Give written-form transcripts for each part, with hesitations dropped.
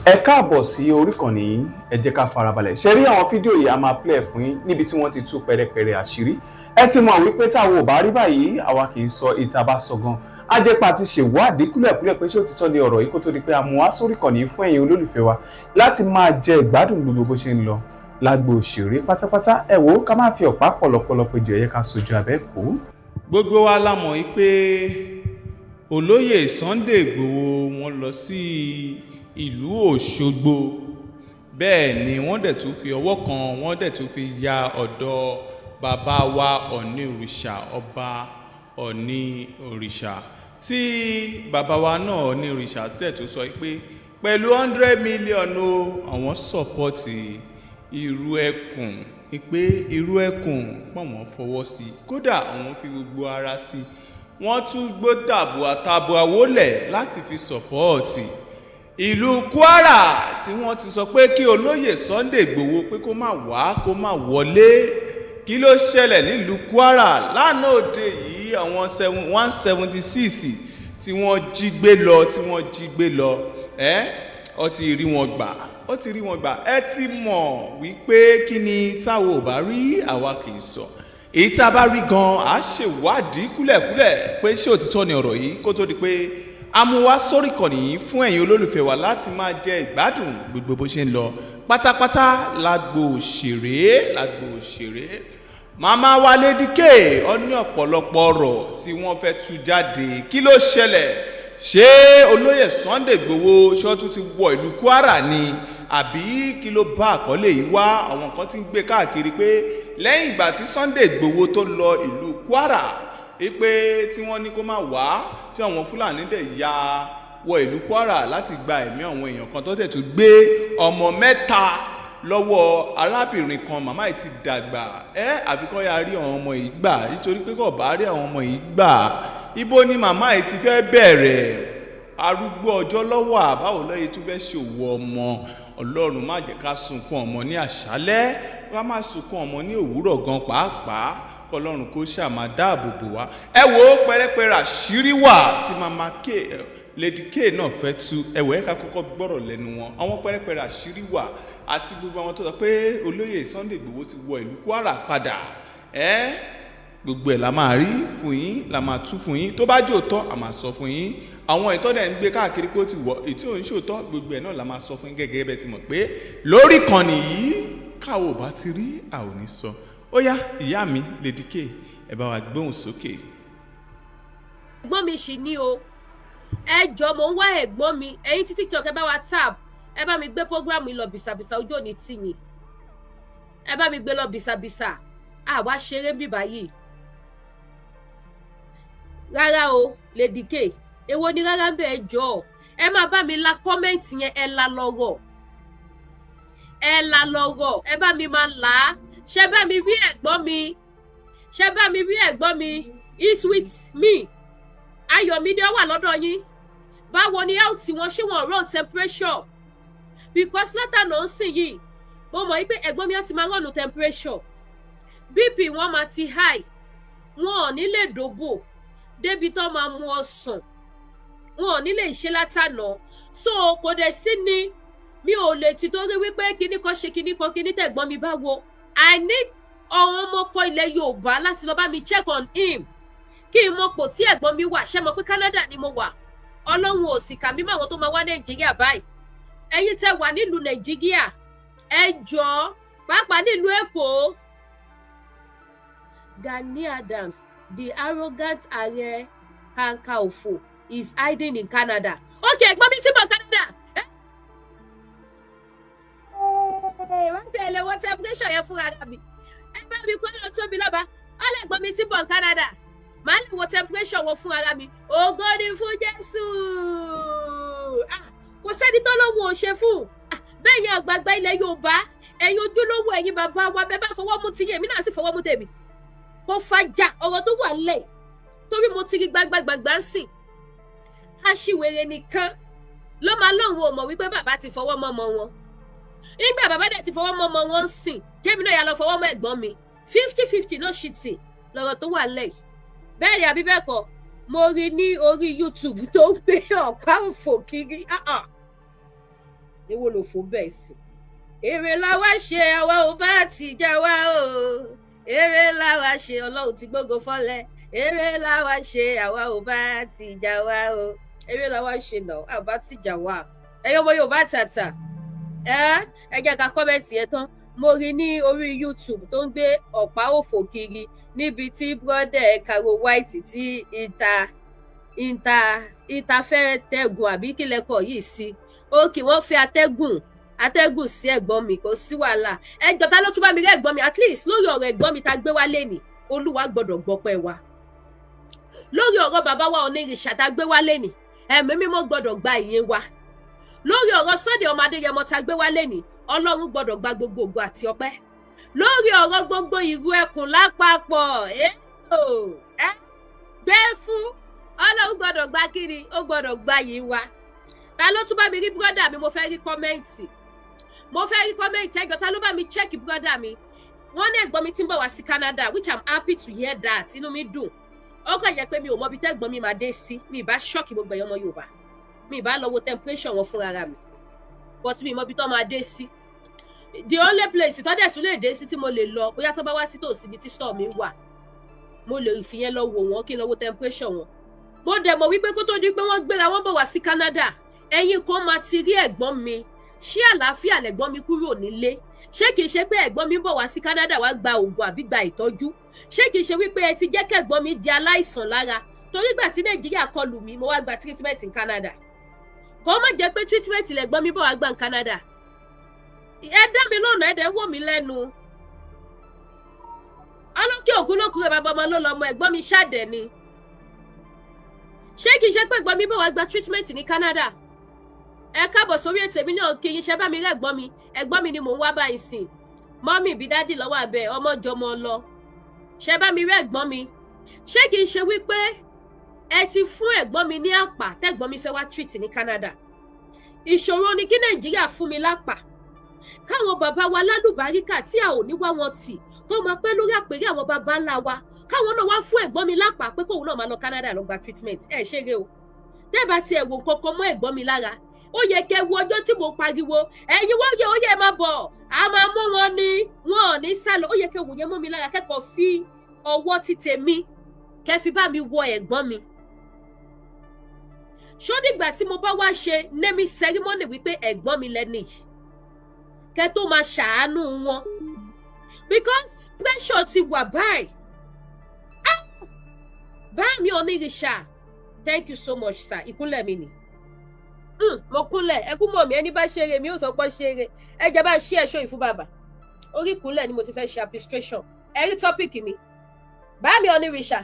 Ẹ káàbọ̀ sí orí ìkànnì yìí, ẹ jẹ́ ká farabalẹ̀. Ṣé rí àwọn fídíò yìí a máa play fún yín níbi tí wọ́n ti tú pẹrẹpẹrẹ àṣírí. Ẹ ti mọ̀ wípé táwọn ò bá rí báyìí, àwa kì í sọ ìta bá sọ gan. A jẹ́ pa ti ṣèwádìí kúlẹ̀kúlẹ̀ pé ṣé òtítọ́ ni ọ̀rọ̀ yìí kó tó di pé a mú wá sórí ìkànnì yìí fún ẹ̀yin olólùfẹ́ wa láti máa jẹ ìgbádùn gbogbo bó ṣe ń lọ lágbo òṣèré pátápátá. Ẹ wò ó, ká má fi ọ̀pá pọ̀lọpọ̀lọ péjọ, ẹ yẹ ká sojú abẹ́ kó. Gbogbo wa la mọ̀ pé olóyè Sunday Igboho wọ́n lọ sí ìlú Òṣogbo, bẹ́ẹ̀ ni wọ́n dẹ̀ tún fi ọwọ́ kan wọ́n dẹ̀ tún fi ya ọ̀dọ̀ bàbá wa Ọ̀ọ̀ni òrìṣà, ọba Ọ̀ọ̀ni òrìṣà, tí bàbá wa náà Ọ̀ọ̀ni òrìṣà dẹ̀ tún sọ pé pẹ̀lú 100 million àwọn sọ́pọ́tì irú ẹkùn, pé irú ẹkùn pọ̀ wọ́n fọwọ́ sí, kódà àwọn fi gbogbo ara sí, wọ́n tún gbó tàbùà wólẹ̀ láti fi sọ́pọ́ọ̀tì ìlú Kwara tí wọ́n ti sọ pé kí olóyè Sunday Igboho pé kó má wá kó má wọlé. Kí ló ṣẹlẹ̀ nílùú Kwara lánàá òde yìí? Àwọn 176 tí wọ́n jí gbé lọ ó ti rí wọn gbà. Ẹ ti mọ̀ wípé kí ni táwọn ò bá rí àwa kì í sọ, èyí tá a bá rí gan a ṣèwádìí kúlẹ̀kúlẹ̀ pé ṣé òtítọ́ ni ọ̀rọ̀ yìí kó tó di pé a mú wá sórí ìkànnì yìí fún ẹ̀yin olólùfẹ́ wa láti máa jẹ ìgbádùn gbogbo bó ṣe ń lọ pátápátá lágbo òṣèré. Màmá wa Lady K ó ní ọ̀pọ̀lọpọ̀ ọ̀rọ̀ tí wọ́n fẹ́ tú jáde. Kí ló ṣẹlẹ̀? Ṣé olóyè Sunday Igboho ṣọ́tún ti wọ ìlú Kwara ni àbí kí ló bá àkọlé yìí wá? Àwọn kan ti ń gbé káàkiri pé lẹ́yìn ìgbà tí Sunday Igboho tó lọ ìlú Kwara pé tí wọ́n ní kó má wá, tí àwọn Fúlàní dẹ̀ ya wọ ìlú Kwara láti gba ẹ̀mí àwọn èèyàn kan tó tẹ̀ tó gbé ọmọ 3 lọ́wọ́ arábìnrin kan. Màmá yìí ti dàgbà, àfikọ́ ya rí àwọn ọmọ yìí gbà, nítorí pé kò bá rí àwọn ọmọ yìí gbà, ibo ni màmá yìí ti fẹ́ bẹ̀rẹ̀? Arúgbó ọjọ́ lọ́wọ́ àbáwò lọ́yẹ tún fẹ́ ṣòwò ọmọ. Ọlọ́run má jẹ́ ká sunkún ọmọ ní àṣálẹ́, ká má sunkún ọmọ ní òwúrọ̀ gan pàápàá. Ọlọ́run kó ṣàmà dáàbò bò wá. Ẹ wo pẹrẹpẹrẹ àṣírí wà tí màmá Lady K náà fẹ́ tú. Ẹ wò ẹ ká kọ́kọ́ gbọ́rọ̀ lẹ́nu wọn. Àwọn pẹrẹpẹrẹ àṣírí wà àti gbogbo àwọn tó sọ pé olóyè Sunday Igboho ti wọ ìlú Kwara padà. Gbogbo ẹ̀ la máa rí fún yín, la máa tú fún yín. Tó bá jẹ́ òótọ́ a máa sọ fún yín. Àwọn ìtọ́ dẹ̀ ń gbé káàkiri pé ó ti wọ, èyí tí ò ń ṣòótọ́, gbogbo ẹ̀ náà la máa sọ fún yín gẹ́gẹ́ bẹ́ẹ̀ ti mọ̀ pé lórí ìkànnì yìí káwọ́ bá ti rí a ò ní sọ. Ó yá ìyá mi Lady K, ẹ bá wa gbóhùn sókè. Ẹ̀gbọ́n mi ṣì ní o, ẹ jọ mo ń wá ẹ̀gbọ́n mi, ẹ̀yin tí TikTok ẹ bá wa tab, ẹ bá mi gbé program yìí lọ bìsàbìsà, ojú òní tì yín, ẹ bá mi gbé lọ bìsàbìsà, àwa ṣeré ń bì báyìí. Rárá o Lady K, èwo ni rárá ń bẹ? ẹ jọ ẹ máa bá mi la kọ́mẹ́ǹtì yẹn, ẹ la lọ́rọ̀, ẹ bá mi máa là á. Ṣé bá mi rí ẹ̀gbọ́n mi? He's with me. Ayọ̀mídé wà lọ́dọ̀ yín. Báwo ni health wọn? Ṣé wọn run temperature? Because látànà ń sìn yìí mo mọ̀ pé ẹ̀gbọ́n mi á ti máa run temperature, BP wọn máa ti high, wọn ò ní lè dòbò débi tó máa mú ọsàn, wọn ò ní lè ṣe látànà. So kò dẹ̀ sí ni mi ò lè ti torí wípé kíní kan ṣe kíní kan kíní tẹ̀gbọ́n mi báwo. I need àwọn ọmọkọ ilẹ̀ Yorùbá láti lọ bá mi check on him, kí n mọ̀ pò tí ẹ̀gbọ́n mi wà. Ṣé mọ̀ pé Canada ni mo wà? Ọlọ́run ò sì kà mí mọ́ àwọn tó máa wá Nàìjíríà báyìí. Ẹ̀yin tẹ́ wà nílùú Nàìjíríà, ẹ jọ̀ọ́, pàápàá nílùú Èkó. Gani Adams, the arrogant Ààrẹ Kakanfò, is hiding in Canada. Okay, ẹ̀gbọ́n mi ti mọ̀ Canada. Wọ́n tẹ̀lé wọ́n temperature yẹn fún ara mi. Ẹ bá mi kọ́ lọ tóbi lọ́ba. Ọ̀lẹ́ ẹ̀gbọ́n mi ti bọ̀ Canada. Màá lè wo temperature wọn fún ara mi. Ògo ni fún Jésù. Kò sẹ́ni tó lóhun ò ṣe fún. Bẹ́ẹ̀ yẹn àgbààgbà ilẹ̀ Yorùbá, ẹ̀yin ojúlówó ẹ̀yin bàbá wa, bẹ́ẹ̀ bá fọwọ́ mú tiyín, èmi náà sì fọwọ́ mú tèmi. Kò fàjà ọ̀rọ̀ tó wà nílẹ̀ torí mo ti rí gbàgbàgbàgbà ń sìn. Aṣiwèrè nìkan ló máa lóhun ò mọ̀ wípé bàbá ti fọwọ́ mọ́ ọmọ wọn. Nígbà bàbá dẹ̀ ti fọwọ́ mọ́ ọmọ wọn ń sìn, kémi náà yà lọ fọwọ́ mọ́ ẹ̀gbọ́n mi. 50-50 no shitty lọ́rọ̀ tó wà nílẹ̀. Bẹ́ẹ̀ ni àbí bẹ́ẹ̀ kọ́, mo rí ní orí YouTube tó ń gbé ọ̀pá òfò kiri. èwo ló fò bẹ́ẹ̀ sí. èrè la wá ṣe àwa ò bá ti já wá o èrè la wá ṣe Ọlọ́run ti gbógo fọ́lẹ̀ èrè la wá ṣe àwa ò bá ti já wá o èrè la wá ṣe náà àbá ti já wá. ẹyọ ọmọ Yorùbá tàtà ẹ jẹ́ ká kọ́mẹ̀ntì yẹn tán. Mo rí ní orí YouTube tó ń gbé ọ̀pá òfò kiri níbi tí brọ́dẹ̀ Caro White tí ìta fẹ́ tẹ́gùn àbí kí lẹ́kọ̀ọ́ yìí sí. Ó kì wọ́n fi atẹ́gùn sí ẹ̀gbọ́n mi, kò sí wàhálà. Ẹjọ́ ta ló tún bá mi rí ẹ̀gbọ́n mi, at least lórí ọ̀rọ̀ ẹ̀gbọ́n mi ta gbé wá lénìí, Olúwa gbọ́dọ̀ gbọ́pẹ́ wa. Lórí ọ̀rọ̀ bàbá wa onírìṣà ta gbé wá lénìí, ẹ̀mí mímọ́ gbọ́dọ̀ gba ìyìn wa. Lórí ọ̀rọ̀ Sunday ọmọ Adéyẹmọ ta gbé wá lénìí, Ọlọ́run gbọ́dọ̀ gba gbogbo ògo àti ọpẹ́. Lórí ọ̀rọ̀ gbogbo ìrú ẹkùn lápapọ̀ gbé fún Ọlọ́run gbọ́dọ̀ gba kiri, ó gbọ́dọ̀ gba yìí wa. Ta ló tún bá mi rí brọ́dà mi? Mo fẹ́ rí kọ́mẹ́ǹtì ẹjọ́ ta ló bá mi chẹ́kì brọ́dà mi. Wọ́n ní ẹ̀gbọ́n mi ti ń bọ̀ wá sí Canada, which I'm happy to hear that. Inú mi dùn. Ó kàn yẹ pé mi ò mọ ibi tẹ́gbọ́n mi máa dé sí. Mi ì bá ṣọ́ọ̀kì gbogbo ẹ̀yọ́ ọmọ Yorùbá. Mi ì bá lọ wo temperature wọn fúnra mi. But mi ì mọ ibi tó máa dé sí. The only place tó dẹ̀ tún lè dé sí tí mo lè lọ, bóyá tó bá wá sí tòsí ibi tí store mi wà, mo lè fi yẹn lọ wò wọ́n kí n lọ wo temperature wọn. Mo dẹ̀ mọ̀ wípé kó tó di pé wọ́n gbéra wọ́n bọ̀ wá sí Canada, ẹ̀yin kan máa ti rí ẹ̀gbọ́n mi. Ṣé àlàáfíà lẹ̀gbọ́n mi kúrò nílé? Ṣé kìí ṣe pé ẹ̀gbọ́n mi bọ̀ wá sí Canada wá gba oògùn àbí gba ìtọ́jú? Ṣé kìí ṣe wípé ẹ ti jẹ́ kẹ́gbọ́n mi di aláìsàn lára? Torí gbà tí Nàìjíríà kọlù mí, mo wá gba treatment in Canada. Kò má jẹ́ pé treatment lẹ̀gbọ́n mi bọ̀ wá gbà ní Canada. Ẹ dá mi lọ́nà, ẹ dẹ̀ wò mí lẹ́nu. Ọlọ́kẹ́ ògún ló kúrò bàbá ọmọ ló lọ́mọ ẹ̀gbọ́n mi ṣàdẹ̀ ni. Ṣé kìí ṣe pé ẹ̀gbọ́n mi bọ̀ wá gba treatment ní Canada? Ẹ káàbọ̀ sórí ètò èmi náà kí yín ṣe bá mi rí ẹ̀gbọ́n mi ni mò ń wá báyìí sìn. Mọ́mì bí dádì lọ́wọ́ abẹ́ ọmọ jọmọ lọ. Ṣe bá mi rí ẹ̀gbọ́n mi. Ṣé kìí ṣe wípé ẹ ti fún ẹ̀gbọ́n mi ní àpà tẹ́gbọ́n mi fẹ́ wá treat ní Canada? Ìṣòro ni kí Nàìjíríà fún mi lápà. Káwọn bàbá wa lálùbáríkà tí a ò ní wá wọn tì tó máa pẹ́ lórí àpèrè àwọn bàbá ńlá wa, káwọn náà wá fún ẹ̀gbọ́n mi lápà pé kóun náà máa lọ Canada lọ gba treatment. Ẹ ṣeré o. Tẹ́bà ti ẹ̀wò kankan mọ́ ẹ̀gbọ́n mi lára. Ó yẹ kẹ́ wo ọjọ́ tí mo pariwo ẹ̀yin wọ́n yẹ ó yẹ máa bọ̀ a máa mú wọn ní wọn ò ní sálọ. Ó yẹ kẹ́ wò yẹn mọ́ mi lára, kẹ́kọ̀ọ́ fi ọwọ́ ti tèmi kẹ́ fi bá mi wọ ẹ̀gbọ́n mi. Ṣó dìgbà tí mo bá wá ṣe naming ceremony wípé ẹ̀gbọ́n mi lẹ́ni kẹ́ tó máa ṣàánú wọn, because pressure ti wà báyìí. Báyìí mi onírìṣà, thank you so much sir, ìkúnlẹ̀ mi ni. Mo kúnlẹ̀ ẹkú mọ̀ mí, ẹni bá ṣeré mi ò sọ pé ṣeré. Ẹ jẹ́ bá ṣí ẹ̀ṣọ́ ìfún bàbá. Orí ìkúnlẹ̀ ni mo ti fẹ́ ṣe administration. Ẹ rí tọ́pìkì mi. Báyìí mi onírìṣà,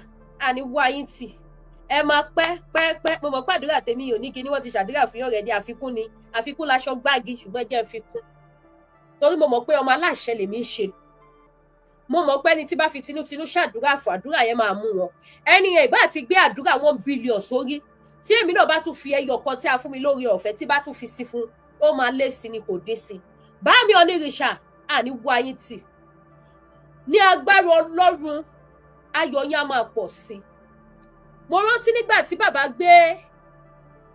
àní wá yín tì. Ẹ máa pẹ́. Mo mọ̀ pé àdúrà tèmi ò ní kí ni wọ́n ti ṣàdúrà fún yọ̀rẹ̀ ní àfikún ni. Àfikún laṣọ gbági ṣùgbọ́n jẹ́ àfikún. Torí mo mọ̀ pé ọmọ aláṣẹ lèmi ń ṣe. Mo mọ̀ pé ẹni tí bá fi tinútinú ṣàdúrà fún àdúrà yẹn máa mú wọn. Ẹni yẹn ìbá ti gbé àdúrà 1 billion sórí. Tí èmi náà bá tún fi ẹyọ kan tí a fún mi lórí ọ̀fẹ́ tí bá tún fi sí fún, ó máa lé sí ni kò dé sí. Bá mi onírìṣà, àní wá yín tì. Ní agbára Ọlọ́run, ayọ̀ yín á máa pọ̀ sí. Mo rántí nígbà tí bàbá gbé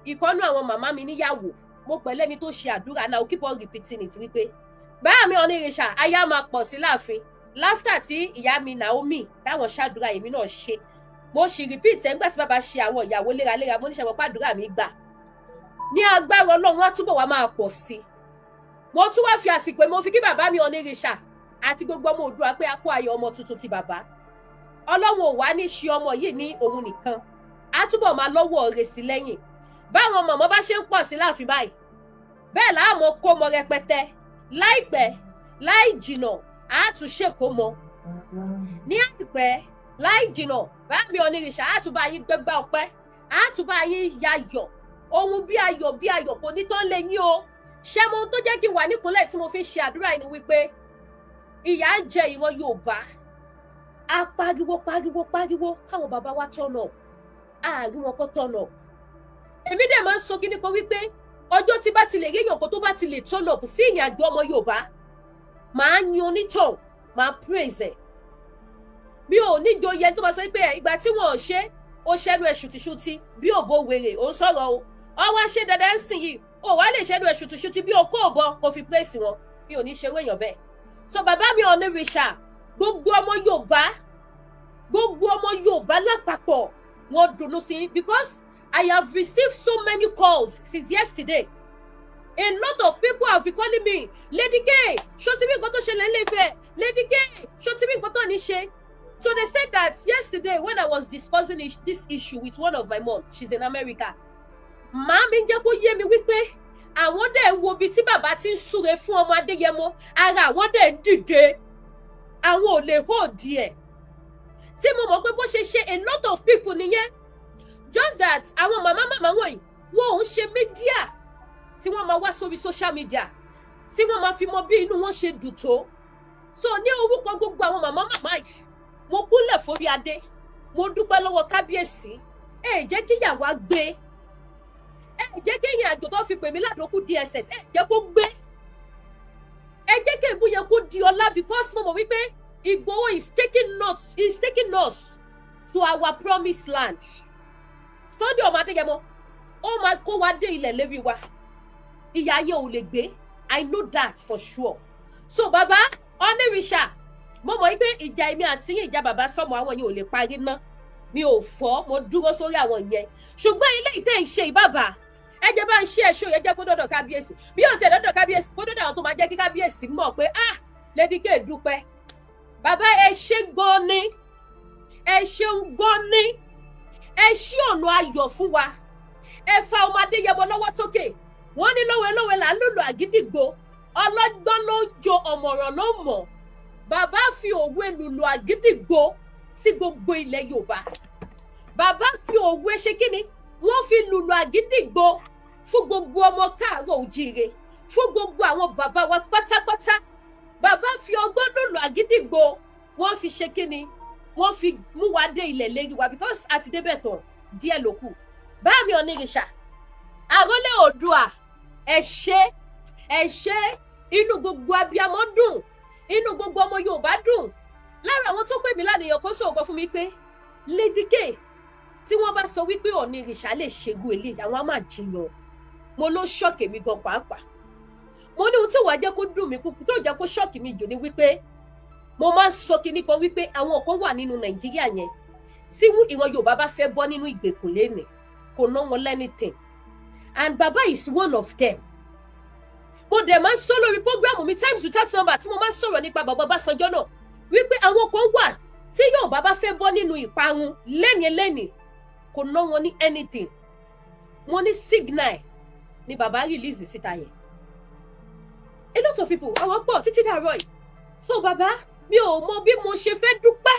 ìkọ́nú àwọn màmá mi níyàwó, mo pẹ̀lú ẹni tó ṣe àdúrà náà, ó keep on repeating it wípé bá mi onírìṣà, ayé á máa pọ̀ sí láàfin. Láftà tí ìyá mi Naomi táwọn ṣàdúrà èmi náà ṣe. Mo sì repeat ẹ̀ nígbà tí bàbá ṣe àwọn ìyàwó léraléra, mo níṣẹ́ mọ̀ pàdúrà mi gbà. Ní agbára Ọlọ́run á túbọ̀ wá máa pọ̀ sí. Mo tún wá fi àsìkò mo fi kí bàbá mi onírìṣà àti gbogbo ọmọ Oòduà pé a kó ayọ̀ ọmọ tuntun ti bàbá. Ọlọ́run ò wá ní ṣe ọmọ yìí ní òun nìkan. Á túbọ̀ máa lọ́wọ́ rẹ̀ sí lẹ́yìn. Báwọn mọ̀mọ́ bá ṣe ń pọ̀ sí láàfin báyìí. Bẹ́ẹ̀ láàmú kó mọ rẹpẹtẹ. Láìpẹ́, láì jìnà, á tún ṣèkó mọ. Ní àìpẹ́, láì jìnà, bá mi onírìṣà á tún bá yín gbégbá ọpẹ́, á tún bá yín yayọ̀. Ohun bí ayọ̀ kò ní tán lé yín o. Ṣé mo tó jẹ́ kí n wà níkúnlẹ̀ tí mo fi ṣe àdúrà yìí ni wípé ìyà ń jẹ ìran Yorùbá. A pariwo káwọn bàbá wa turn up. Àárín wọn kó turn up. Èmi dẹ̀ máa ń sọ kíní kan wípé ọjọ́ tí bá ti lè rí èèyàn kan tó bá ti lè turn up sí ìrìn àjò ọmọ Yorùbá, màá yin onítọ̀hún, màá praise ẹ̀. Mi ò ní joyè tó máa sọ pé ìgbà tí wọn ò ṣe ó ṣẹ́nu ẹ̀ ṣùtìṣùtì bí òbó wèrè ó ń sọ̀rọ̀ o. Ọwọ́ ṣe dandan ń sìn yìí o wá lè ṣẹ́nu ẹ̀ ṣùtùṣùtù bí okó òbọ kò fi pèsè wọn mi ò ní ṣerú èèyàn bẹ́ẹ̀. So bàbá mi Onírìṣà gbogbo ọmọ Yorùbá lápapọ̀ wọ́n dùnnú sí because I have received so many calls since yesterday. A lot of people have been calling me, Lady K, ṣó ti bí nǹkan tó ṣẹlẹ̀ Ilé-Ifẹ̀, Lady K, ṣó ti bí nǹkan tó ní ṣe. So they said that yesterday when I was discussing this issue with one of my mom, she's in America. Màámi jẹ́ kó yé mi wípé àwọn dẹ̀ ń wo ibi tí bàbá ti ń súre fún ọmọ Adéyẹmọ, ara àwọn dẹ̀ ń dìde. Àwọn ò lè hold díẹ̀. Tí mo mọ̀ pé bó ṣe ṣe a lot of people nìyẹn. Just that àwọn màmá wọ̀nyí wọn ò ń ṣe media tí wọ́n máa wá sórí social media tí wọ́n máa fi mọ bí inú wọn ṣe dùn tó. So ní orúkọ gbogbo àwọn màmá yìí mo kúnlẹ̀ forí adé mo dúpẹ́ lọ́wọ́ kábíyèsí jẹ́ kí ìyàwó á gbé jẹ́ kí ìyìn àjò tó fi pè mí ládòókù DSS jẹ́ kó gbé jẹ́ kí ìbú yẹn kó di ọlá because mo mọ̀ wípé Ìgbòho is taking us to our promised land. Sunday ọmọ Adéyẹmọ ó máa kó wa dé ilẹ̀ lérí wa ìyá yẹn ò lè gbé I know that for sure. So bàbá Onírìṣà mo mọ̀ wípé ìjà èmi àti ìjà bàbá sọmọ àwọn yẹn ò lè parí ná mi ò fọ́ mo dúró sórí àwọn yẹn ṣùgbọ́n ilé ìtẹ́ ìṣe ìbàbà ẹ jẹ́ bá ń ṣe ẹ̀ṣọ́ yẹn jẹ́ kó dọ́dọ̀ kábíyèsí bí ó ṣe dọ́dọ̀ kábíyèsí kó dọ́dọ̀ àwọn tó máa jẹ́ kí kábíyèsí mọ̀ pé Lady K dúpẹ́ bàbá ẹ ṣe gan ni ẹ ṣeun gan ni ẹ ṣí ọ̀nà ayọ̀ fún wa ẹ fa ọmọ Adéyẹmọ lọ́wọ́ sókè wọ́n ní lówelówe là ń lùlù àgídìgbò ọlọ́gbọ́n ló jo ọ̀mọ̀ràn ló mọ̀ bàbá fi òwe lùlù àgídìgbò sí gbogbo ilẹ̀ Yorùbá bàbá fi òwe ṣe kíni wọ́n fi lùlù àgídìgbò fún gbogbo ọmọ káàárọ̀ oòjíire fún gbogbo àwọn bàbá wa pátápátá bàbá fi ọgbọ́n lùlù àgídìgbò wọ́n fi ṣe kíni wọ́n fi mú wa dé ilẹ̀ lérí wa because àti débẹ̀ tán díẹ̀ ló kù bá mi Onírìṣà àrólé Oòduà ẹ ṣé inú gbogbo abiyamọ dùn inú gbogbo ọmọ Yorùbá dùn lára àwọn tó pè mí ládèyàn kó sọ̀rọ̀ fún mi pé Lady K tí wọ́n bá sọ wípé Onírìṣà lè ṣerú eléyìí àwọn á máa jiyàn mo ló ṣọ́ọ̀kì mi gan pàápàá mo ní ohun tí wàá jẹ́ kó dùn mí púpọ̀ tó jẹ́ kó ṣọ́ọ̀kì mi jù ní wípé mo máa ń sọ kinní kan wípé àwọn kan wà nínú Nàìjíríà yẹn tí ìran Yorùbá bá fẹ́ bọ́ nínú ìgbèkùn lénìí kò ná wọn lẹ́nìtìn and Baba is one of them. Mo dẹ̀ máa ń sọ lórí program mi times without number tí mo máa ń sọ̀rọ̀ nípa bàbá Ọbásanjọ́ náà wípé àwọn kan wà tí Yorùbá bá fẹ́ bọ́ nínú ìparun lẹ́nìí kò ná wọn ní anything. Mo ní signal ni bàbá release síta yẹn. A lot of people àwọn pọ̀ títí dàárọ̀ yìí. So bàbá mi ò mọ bí mo ṣe fẹ́ dúpẹ́.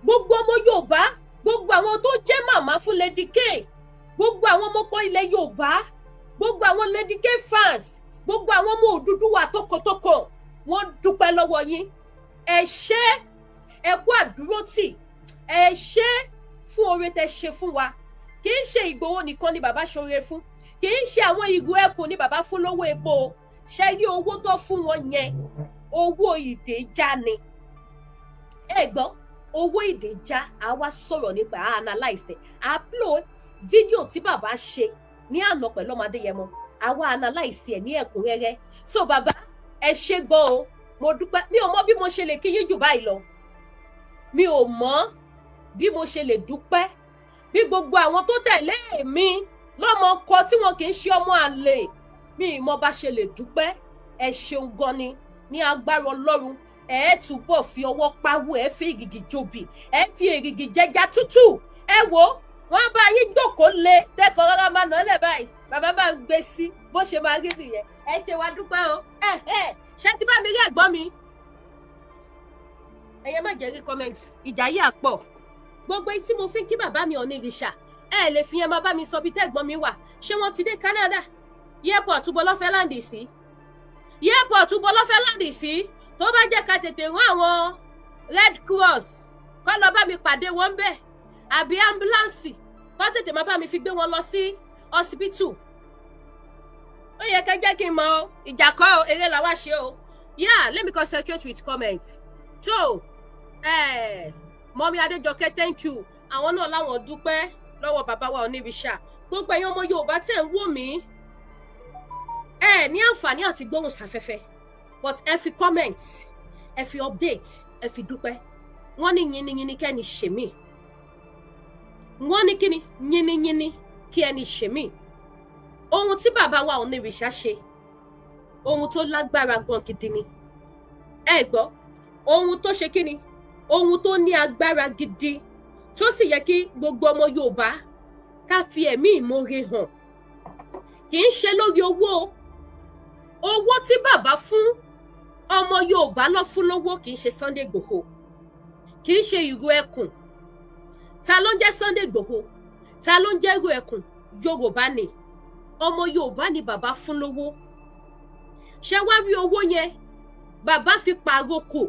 Gbogbo ọmọ Yorùbá gbogbo àwọn tó jẹ́ màmá fún Lady K gbogbo àwọn ọmọkọ ilẹ̀ Yorùbá gbogbo àwọn Lady K fans gbogbo àwọn ọmọ Odùduwà tókòtókò wọ́n dúpẹ́ lọ́wọ́ yín ẹ ṣé ẹ kú àdúrótì ẹ ṣé fún oore tẹ́ ṣe fún wa kì í ṣe Ìgbòho nìkan ni bàbá ṣoore fún kì í ṣe àwọn ìgò ẹkùn ni bàbá fún lówó epo ṣe rí owó tó fún wọn yẹn owó ìdèjà ni ẹ gbọ́ owó ìdèjà a wá sọ̀rọ̀ nípa analyse upload fídíò tí bàbá ṣe ní àná pẹ̀lú ọmọ Adéyẹmọ àwa analyse ẹ̀ ní ẹ̀kúnrẹ́rẹ́ so bàbá ẹ ṣé gan o mo dúpẹ́ mi ò mọ bí mo ṣe lè kí yín jù báyìí lọ mi ò mọ bí mo ṣe lè dúpẹ́ bí gbogbo àwọn tó tẹ̀lé mi lọ́mọ kọ tí wọn kì í ṣe ọmọ àlè mi ì mọ bá ṣe lè dúpẹ́ ẹ ṣeun gan ni ní agbára Ọlọ́run ẹ túbọ̀ fi ọwọ́ pawó ẹ fi èrìgì jòbì ẹ fi èrìgì jẹja tútù ẹ wo wọn bá yín jókòó lé tẹkọọ rárá máa nà lẹ báyìí bàbá bá ń gbé sí bó ṣe máa rí nìyẹn ẹ ṣe wá dúpẹ́ o ṣé ti bá mi rí ẹ̀gbọ́n mi ẹyẹ má jẹ́ rí comment ìjà yìí àpọ̀ gbogbo tí mo fi ń kí bàbá mi Onírìṣà ẹ lè fi yẹn máa bá mi sọ bí tẹ́gbọ́n mi wà ṣé wọ́n ti dé Canada airport bọ́ lọ́fẹ́ láǹdì sí airport bọ́ lọ́fẹ́ láǹdì sí tó bá jẹ́ ká tètè rán àwọn Red Cross kọ́ lọ bá mi pàdé wọn bẹ́ẹ̀ àbí ambulance kọ́ tètè máa bá mi fi gbé wọn lọ sí hospital ó yẹ kẹ́ jẹ́ kí n mọ ìjà kọ́ eré làwa ṣe o yeah let me concentrate with comments so mọ́mí Adéjọkẹ́ thank you àwọn náà láwọn dúpẹ́ lọ́wọ́ bàbá wa Onírìṣà gbogbo ẹ̀yin ọmọ Yorùbá tẹ̀ ń wò mí ẹ ní àǹfààní àti gbóhùn sáfẹ́fẹ́ but ẹ fi comment ẹ fi update ẹ fi dúpẹ́ wọ́n ní yínníyínní kẹ́ni ṣe mí wọ́n ní kíni yínníyínní kí ẹni ṣe mí ohun tí bàbá wa Onírìṣà ṣe ohun tó lágbára gan gidi ni ẹ gbọ́ ohun tó ṣe kíni ohun tó ní agbára gidi tó sì yẹ kí gbogbo ọmọ Yorùbá ká fi ẹ̀mí ìmoore hàn kì í ṣe lórí owó tí bàbá fún ọmọ Yorùbá lọ fún lówó kì í ṣe Sunday Igboho kì í ṣe ìró ẹkùn ta ló ń jẹ́ Sunday Igboho ta ló ń jẹ́ ìró ẹkùn Yorùbá ni ọmọ Yorùbá ni bàbá fún lówó ṣé wá rí owó yẹn bàbá fi pàrókò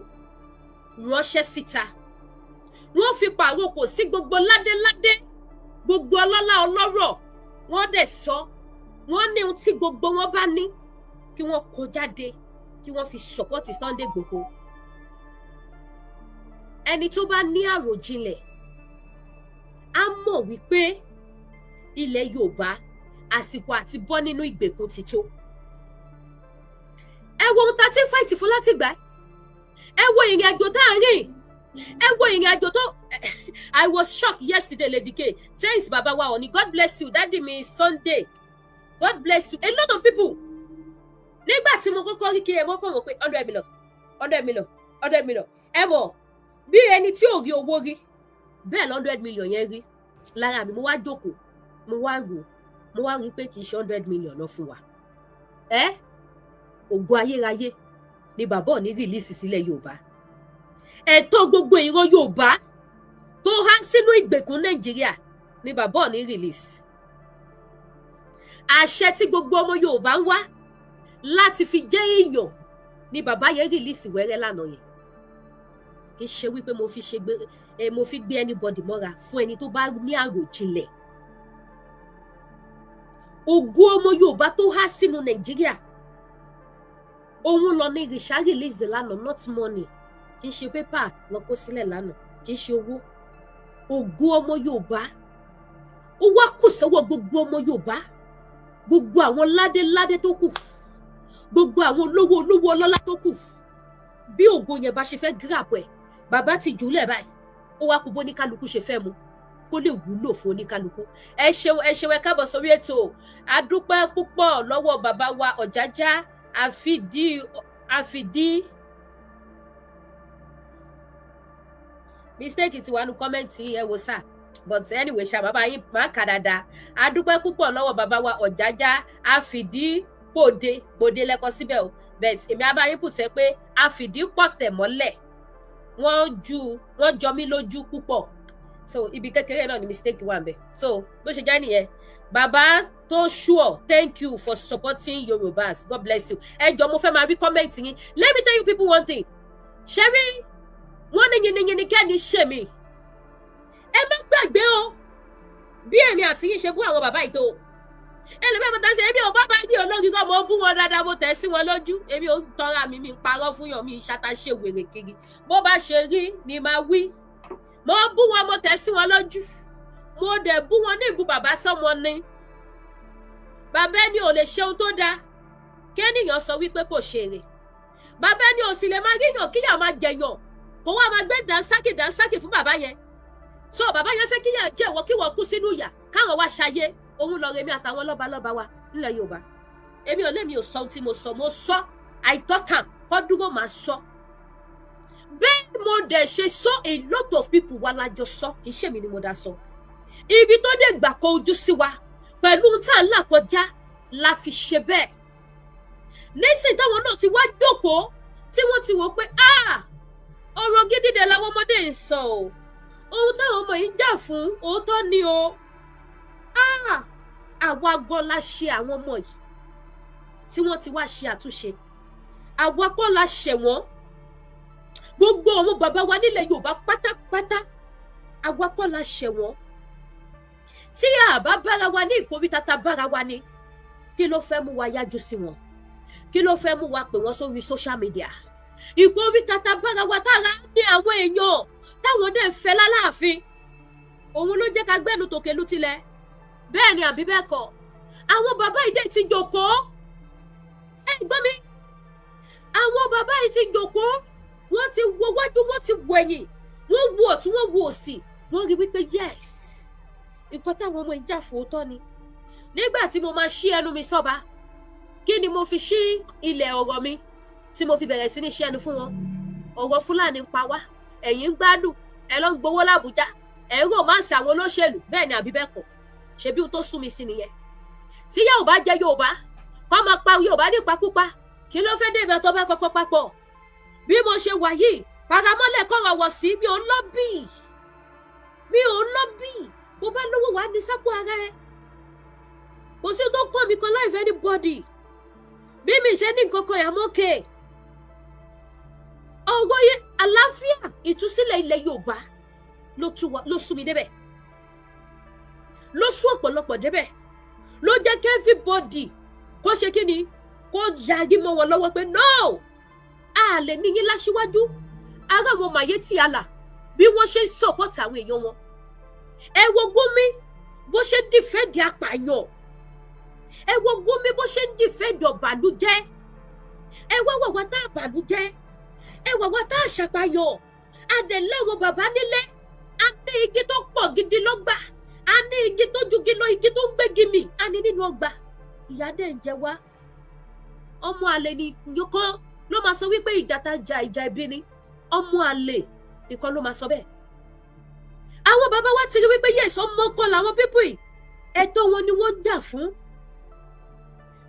ránṣẹ́ síta wọ́n fi pàrókò sí gbogbo ládéládé gbogbo ọlọ́lá ọlọ́rọ̀ wọ́n dẹ̀ sọ wọ́n ní ohun tí gbogbo wọn bá ní kí wọ́n kó jáde kí wọ́n fi support Sunday Igboho ẹni tó bá ní àròjinlẹ̀ á mọ̀ wípé ilẹ̀ Yorùbá àsìkò àti bọ́ nínú ìgbèkùn ti tó ẹ wo ohun tá a ti ń fight fún láti gbà ẹ wo ìrìn àjò tá a rìn ẹ wo ìrìn àjò tó I was shocked yesterday Lady K thanks baba wa Oni God bless you daddy mi Sunday God bless you a lot of people nígbà tí mo kọ́kọ́ rí kí ẹ mọ́ kàn wọ́n pé 100 million ẹ mọ̀ bí ẹni tí ò rí owó rí bẹ́ẹ̀ 100 million yẹn rí lára mi mo wá jókòó mo wá rí pé kì í ṣe 100 million lọ fún wa ògo ayérayé ni bàbá Oni rìlíìsì sílẹ̀ Yorùbá ẹ̀tọ́ gbogbo ìran Yorùbá tó há sínú ìgbèkùn Nàìjíríà ni bàbá Oni rìlíìsì àṣẹ tí gbogbo ọmọ Yorùbá ń wá láti fi jẹ́ èèyàn ni bàbá yẹn rìlíìsì wẹ́rẹ́ lánàá yẹn kì í ṣe wípé mo fi gbé anybody mọ́ra fún ẹni tó bá ní àròjinlẹ̀ ògo ọmọ Yorùbá tó há sínú Nàìjíríà òun lọ ní ìrìṣà rìlíìsì lánàá not money kì í ṣe pépà lọ kó sílẹ̀ lánàá kì í ṣe owó ògo ọmọ Yorùbá ó wá kù sọ́wọ́ gbogbo ọmọ Yorùbá gbogbo àwọn ládéládé tó kù gbogbo àwọn olówó ọlọ́lá tó kù bí ògo yẹn bá ṣe fẹ́ grab ẹ̀ bàbá ti jùlẹ̀ báyìí ó wá kú bó oníkálukú ṣe fẹ́ mu kó lè wúlò fún oníkálukú ẹ ṣeun ẹ káàbọ̀ sórí ètò adúpẹ́ púpọ̀ lọ́wọ́ bàbá wa Ọ̀jájá àfìdí mistake ti wà nù kọ́mẹ́ǹtì ẹ wò sá but anyway ṣá bàbá yín máa kà dáadáa adúpẹ́ púpọ̀ lọ́wọ́ bàbá wa Ọ̀jájá àfìdí pòde lẹ́kọ̀ọ́ síbẹ̀ o but èmi abáyín pùtẹ́ pé àfìdí pọ̀ tẹ̀ mọ́lẹ̀ wọ́n jọ mí lójú púpọ̀ so ibi kékeré náà ni mistake wà ńbẹ̀ so bó ṣe jẹ́ nìyẹn bàbá tó sure thank you for supporting Yorùbás God bless you ẹ jọ̀ọ́ mo fẹ́ máa rí comment yín let me tell you people one thing ṣẹ́rí wọ́n ní yìnyínyìnyín kẹ́ni ṣe mí ẹ má gbàgbé o bí èmi àti yín ṣe bú àwọn bàbá ìtò ẹlòmíì mo ta sí èmi ò bá bá ní olórí kan mo bú wọn dáadáa mo tẹ̀ sí wọn lójú èmi ò ń tọ́ra mi ń parọ́ fún yàn mi ṣàtàṣe wèrè kiri bó bá ṣe rí ni máa wí mo bú wọn mo tẹ̀ sí wọn lójú mo dẹ̀ bú wọn ní ìbú bàbá sọ́mọ ni bàbá ẹni ò lè ṣe ohun tó dáa kéèyàn sọ wípé kò ṣeré bàbá ẹni ò sì lè máa ríyàn kíyàn máa jẹyàn kó wá máa gbé dánsákì fún bàbá yẹn so bàbá yẹn fẹ́ kíyàn jẹ́wọ́ kí wọ́n kú sínú ìyà káwọn wá ṣayé òun lọ rèmi àtàwọn lọ́balọ́ba wa nílẹ̀ Yorùbá èmi ò lémi ò sọ ohun tí mo sọ àìtọ́kàn kọ́ dúró máa sọ bẹ́ẹ̀ mo dẹ̀ ṣe sọ a lot of people wá lájọ sọ kì í ṣèmi ni mo dá sọ ibi tó dé gbà kọ ojú sí wa pẹ̀lú tá à ń là kọjá la fi ṣe bẹ́ẹ̀ nísìnyí táwọn náà ti wá jókòó tí wọ́n ti wò pé ọ̀rọ̀ gidi dẹ̀ làwọn ọmọdé ń sọ o ohun táwọn ọmọ yìí jà fún òótọ́ ni o àwa gan la ṣe àwọn ọmọ yìí tí wọ́n ti wá ṣe àtúnṣe àwa kọ́ la ṣẹ̀ wọ́n gbogbo àwọn bàbá wa nílẹ̀ Yorùbá pátápátá àwa kọ́ la ṣẹ̀ wọ́n tí a bá bára wa ní ìkóríta tá bára wa ní kí ló fẹ́ mú wa yájú sí wọn kí ló fẹ́ mú wa pè wọ́n sórí social media ìkóríta tá bára wa tára ní àwọn èèyàn táwọn dẹ̀ ń fẹ́ lálàáfin òun ló jẹ́ ká gbẹ́nu tòkè lú tilẹ̀ bẹ́ẹ̀ ni àbí bẹ́ẹ̀ kọ́ àwọn bàbá ìdè ti jókòó ẹ gbọ́ mi àwọn bàbá yìí ti jókòó wọ́n ti wo wájú wọ́n ti wo ẹ̀yìn wọ́n wo ọ̀tún wọ́n wo òsì wọ́n rí wípé yes nǹkan táwọn ọmọ ìjà fòótọ́ ni nígbà tí mo máa ṣí ẹnu mi sọ́ba kí ni mo fi ṣí ilẹ̀ ọ̀rọ̀ mi tí mo fi bẹ̀rẹ̀ sí ní ṣí ẹnu fún wọn ọ̀rọ̀ Fúlàní ń pa wá ẹ̀yin ń gbádùn ẹ lọ ń gbowó l'Àbújá ẹ ń romance àwọn olóṣèlú bẹ́ẹ̀ ni àbí bẹ́ẹ̀ kọ́ ṣebí ohun tó sún mi sí nìyẹn tí Yorùbá jẹ́ Yorùbá kọ́ máa pa Yorùbá nípakúpa kí ló fẹ́ dé ibẹ̀ tó bá fọpọ́ papọ̀ bí mo ṣe wà yìí paramọ́lẹ̀ kọ́ra wọ̀ sí mi ò lọ́bì mo bá lówó wá ní sápò ara ẹ kò sí tó kọ́ mi kan láìfẹ́ anybody bí mi ṣe ní nǹkan kan yàmókè ọ̀rọ̀ yẹn àlàáfíà ìtúsílẹ̀ ilẹ̀ Yorùbá ló sún mi débẹ̀ ló sún ọ̀pọ̀lọpọ̀ débẹ̀ ló jẹ́ kí everybody kó ṣe kí ni kó yagi mọ́ wọn lọ́wọ́ pé no a lè ní yín láṣíwájú ara àwọn Miyetti Allah bí wọ́n ṣe ń support àwọn èèyàn wọn ẹ wo Gumi bó ṣe ń dìfẹ́ǹdì apààyàn ẹ wo Gumi bó ṣe ń dìfẹ́ǹdì ọ̀bàlújẹ́ ẹ wá wàwá tá àbàlújẹ́ ẹ wàwá tá àṣàpàyàn adẹ̀lẹ́ wọn bàbá nílé a ní igi tó pọ̀ gidi lọ́gbà a ní igi tó ju gilo igi tó ń gbégi mì a ní nínú ọgbà ìyá dẹ̀ ń jẹ wá ọmọ àlè ni yọkàn ló máa sọ wípé ìjà tá ja ìjà ẹbí ni ọmọ àlè nìkan ló máa sọ bẹ́ẹ̀ àwọn bàbá wa ti rí wípé yẹsọ mọkọ làwọn pípù yìí ẹ̀tọ́ wọn ni wọ́n ń jà fún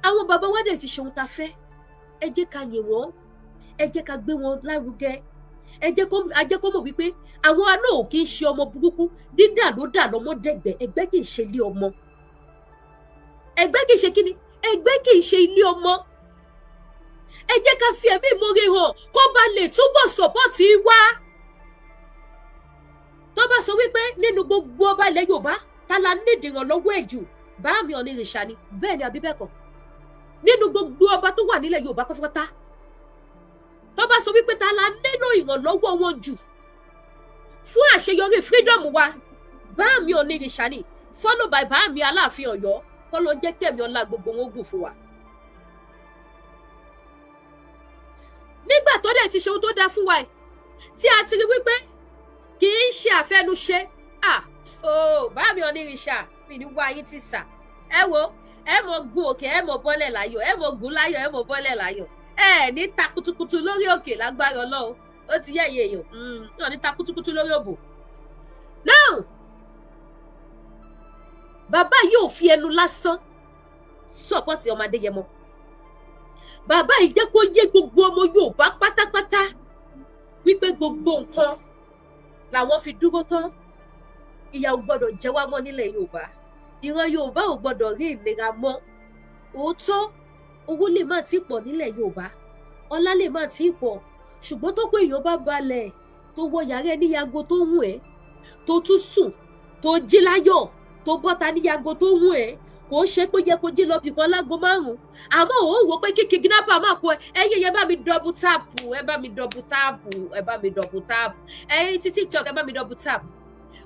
àwọn bàbá wa dẹ̀ ti ṣe ohun tá fẹ́ ẹ jẹ́ ká yìn wọ́n ẹ jẹ́ ká gbé wọn lárugẹ ẹ jẹ́ kó mọ̀ wípé àwọn àna ò kì í ṣe ọmọ burúkú dídà ló dà lọ́mọ dẹ̀gbẹ́ ẹgbẹ́ kì í ṣe ilé ọmọ ẹgbẹ́ kì í ṣe kíni ẹgbẹ́ kì í ṣe ilé ọmọ ẹ jẹ́ ká fi ẹ̀mí ìmoore hàn kó ba lè túbọ̀ sọ̀pọ̀tì wá tó bá sọ wípé nínú gbogbo ọba ilẹ̀ Yorùbá ta la nídìí ìrànlọ́wọ́ ẹ̀ jù Bàámi Ọ̀nìrìṣà ni bẹ́ẹ̀ ni àbí bẹ́ẹ̀ kọ́ nínú gbogbo ọba tó wà nílẹ̀ Yorùbá pátápátá tó bá sọ wípé ta la nílò ìrànlọ́wọ́ wọn jù fún àṣeyọrí freedom wa Bàámi Ọ̀nìrìṣà ni follow by Bàámi Aláàfin Ọ̀yọ́ kọ́ ló jẹ́ kẹ́mi ọlá gbogbo wọn gùn fún wa. nígbà tó dẹ̀ ti ṣe ohun tó dáa fún wa tí a ti rí wípé kì í ṣe àfẹnuṣe Bàámi Ọ̀nìrìṣà mi ní wá yín ti sà ẹ wo ẹ mọ gun òkè ẹ mọ bọ́lẹ̀ láyọ̀ ẹ mọ gùn láyọ̀ ẹ mọ bọ́lẹ̀ láyọ̀ ẹ ní ta kutukutu lórí òkè lágbára Ọlọ́run ó ti yẹ èèyàn náà ní ta kutukutu lórí òbò. now bàbá yóò fi ẹnu lásán sọpọ́tì ọmọ Adéyẹmọ bàbá yìí jẹ́ kó yé gbogbo ọmọ Yorùbá pátápátá wípé gbogbo nǹkan làwọn fi dúró tán ìyà ò gbọ́dọ̀ jẹ wá mọ́ nílẹ̀ Yorùbá ìran Yorùbá ò gbọ́dọ̀ rí ìlera mọ́ òótọ́ owó lè má ti pọ̀ nílẹ̀ Yorùbá ọlá lè má ti pọ̀ ṣùgbọ́n tó pé èèyàn bá balẹ̀ tó wọ yàrá ẹ níyago tó hùn ẹ́ tó tún sùn tó jí láyọ̀ tó bọ́ta níyago tó hùn ẹ́ kò ṣe pé yẹ kó jí lọ bìkan lágo 5 àmọ́ òun wò pé kíkì gínápà máa kó ẹyẹ yẹn bá mi dọ́bù táàpù ẹ bá mi dọ́bù táàpù ẹ bá mi dọ́bù táàpù ẹyìn tí TikTok ẹ bá mi dọ́bù táàpù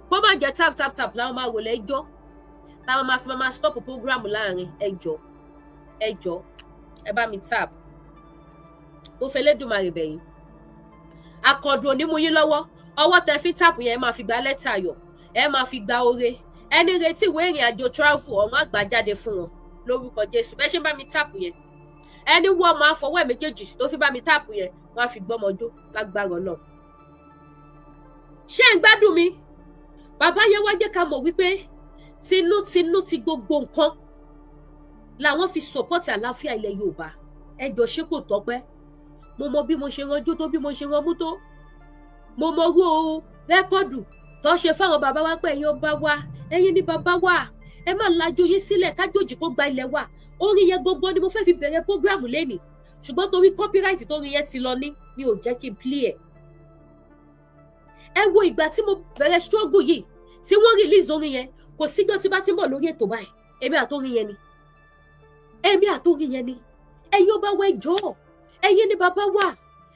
kó má jẹ tap láwọn máa wò lẹ́jọ́ táwọn máa fi máa stop program láàrin ẹjọ́ ẹ bá mi tap tó fẹ́ lẹ́dùnmarè bẹ̀yìn akọ̀dùn onímú yín lọ́wọ́ ọwọ́ tẹ fi tap yẹn ẹ máa fi gba lẹ́tà ayọ̀ ẹ máa fi gba oore ẹni retí ìwé ìrìn àjò travel ọ̀run àgbàjáde fún wọn lórúkọ Jésù bẹ́ẹ̀ ṣe bá mi tap yẹn ẹni wọ́n máa fọwọ́ ẹ̀ méjèèjì tó fi bá mi tap yẹn wọ́n á fi gbọ́mọjó lágbára Ọlọ́run. ṣé ń gbádùn mi bàbá yẹn wá jẹ́ ká mọ̀ wípé tinútinú ti gbogbo nǹkan làwọn fi support àlàáfíà ilẹ̀ Yorùbá ẹjọ́ ṣé kò tọ́pẹ́ mo mọ bí mo ṣe ranjú tó bí mo ṣe ranmú tó mo mọ owó rẹ́kọ̀dù tó ṣe fáwọn bàbá wa pé ẹ̀yin ọba wa ẹ̀yin ní bàbá wa ẹ má lajú yín sílẹ̀ kájòjì kó gba ilẹ̀ wa orin yẹn gbogbo ni mo fẹ́ fi bẹ̀rẹ̀ program lẹ́nìí ṣùgbọ́n torí copyright tó rin yẹn ti lọ ní mi ò jẹ́ kí n play ẹ̀. ẹ wo ìgbà tí mo bẹ̀rẹ̀ struggle yìí tí wọ́n release orin yẹn kò síjọ́ tí bá ti ń bọ̀ lórí ètò báyìí èmi àtórin yẹn ni ẹ̀yin ọba wa ẹjọ́ ẹ̀yin ní bàbá wa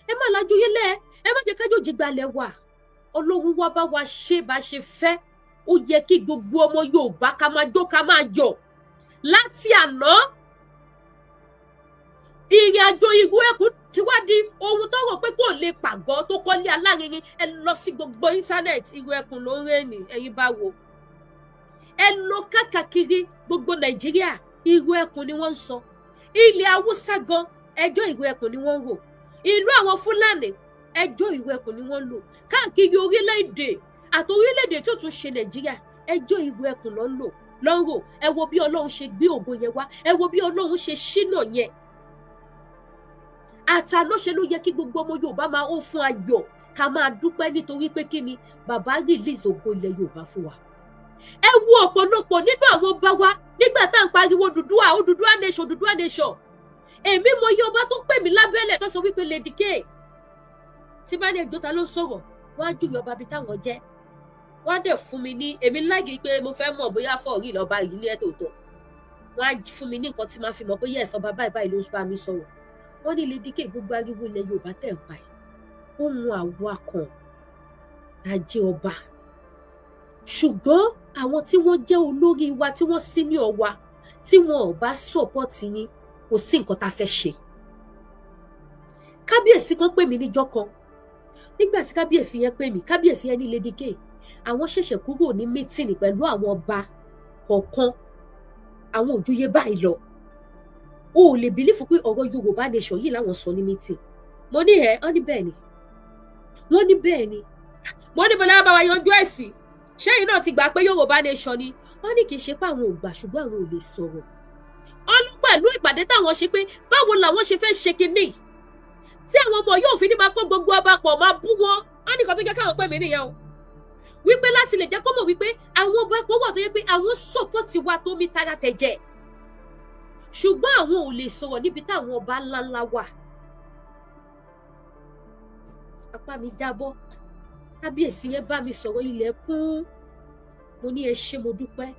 ẹ má lajú yín lẹ̀ ẹ má jẹ́ kájòjì gbalẹ̀ wa Ọlọ́run wa bá wa ṣe bá ṣe fẹ́ ó yẹ kí gbogbo ọmọ Yorùbá ká máa jó ká máa yọ̀ láti àná ìrìn àjò ìlú Ẹ̀kún ti wá di ohun tó rò pé kò lè pàgọ́ tó kọ́lé alárinrin. Ẹ lọ sí gbogbo íńtánẹ́ẹ̀tì, ìlú Ẹ̀kún ló ń rẹ́ni, ẹ̀yin bá wo. Ẹ lọ káàkiri gbogbo Nàìjíríà, ìlú Ẹ̀kún ni wọ́n ń sọ. Ilẹ̀ Haúsá gan, ẹjọ́ ìlú Ẹ̀kún ni wọ́n ń rò. Ìlú àwọn Fúlàní, ẹjọ́ ìlú Ẹ̀kún ni wọ́n ń lò. Káàkiri orílẹ̀-èdè àti orílẹ̀-èdè tó tún ṣe Nàìjíríà, ẹjọ́ ìlú Ẹ̀kún ló ń lò lọ́rọ̀. Ẹ wo bí Ọlọ́run ṣe gbé ògo yẹn wá, ẹ wo bí Ọlọ́run ṣe ṣínà yẹn. Àtàná ṣe ló yẹ kí gbogbo ọmọ Yorùbá máa ó fún ayọ̀ ká máa dúpẹ́ nítorí pé kí ni bàbá release ògo ilẹ̀ Yorùbá fún wa. Ẹ wo ọ̀pọ̀lọpọ̀ nínú àwọn ọba wa nígbà tá à ń pariwo Odùduwà nation Odùduwà nation. Èmi mọ iye ọba tó pè mí lábẹ́lẹ̀ tó sọ wípé Lady K tí bá ní ẹjọ́ ta ló ń sọ̀rọ̀ wọ́n á júwe ọba bíi táwọn jẹ́. Wọ́n á dẹ̀ fún mi ní èmi láàgì pé mo fẹ́ mọ̀ bóyá fọ́ọ̀rí lọ́ba yìí ní ẹ̀tọ̀ọ̀tọ̀. Wọ́n á fún mi ní nǹkan tí máa fi mọ̀ pé yes ọba báyìí ló bá mi sọ̀rọ̀. Wọ́n ní Lady K gbogbo ariwo ilẹ̀ Yorùbá tẹ̀ ń pa ẹ̀. Ó mú àwa kan ajé ọba. Ṣùgbọ́n àwọn tí wọ́n jẹ́ olórí wa tí wọ́n senior wa tí wọn ò bá support yín kò sí nǹkan tá a fẹ́ ṣe. Kábíyèsí kan pè mí níjọ́ kan. Nígbà tí kábíyèsí yẹn pè mí, kábíyèsí yẹn ní Lady K àwọn ṣẹ̀ṣẹ̀ kúrò ní mítìnì pẹ̀lú àwọn ọba kọ̀ọ̀kan, àwọn òjòyè báyìí lọ. O ò lè bìlífù pé ọ̀rọ̀ Yorùbá nation yìí láwọn sọ ní mítìn. Mo ní wọ́n ní bẹ́ẹ̀ ni. Wọ́n ní bẹ́ẹ̀ ni. Mo ní bọ́lá bá wa yanjú ẹ̀sìn. Ṣẹ́yìn náà ti gbà pé Yorùbá nation ni. Wọ́n ní kì í ṣe pé àwọn ò gbà ṣùgbọ́n àwọn ò lè sọ̀rọ̀. Wọ́n ní pẹ̀lú ìpàdé táwọn ṣe pé báwo làwọn ṣe fẹ́ ṣe kinní. Tí àwọn ọmọ yóò fi ní máa kó gbogbo ọba pọ̀ máa bú wọn. Wọ́n ní kan tó jẹ́ káwọn pè mí nìyẹn o. Wípé láti lè jẹ́ kó mọ̀ wípé àwọn ọba kan wà tó yẹ pé àwọn sọ́pọ̀tì wa tó mi tara tẹ̀jẹ̀. Ṣùgbọ́n àwọn ò lè sọ̀rọ̀ níbi táwọn ọba ńláńlá wà. Apá mi jábọ́. Kábíyèsí yẹn bá mi sọ̀rọ̀ ilẹ̀ kún. Mo ní ẹ ṣé mo dúpẹ́.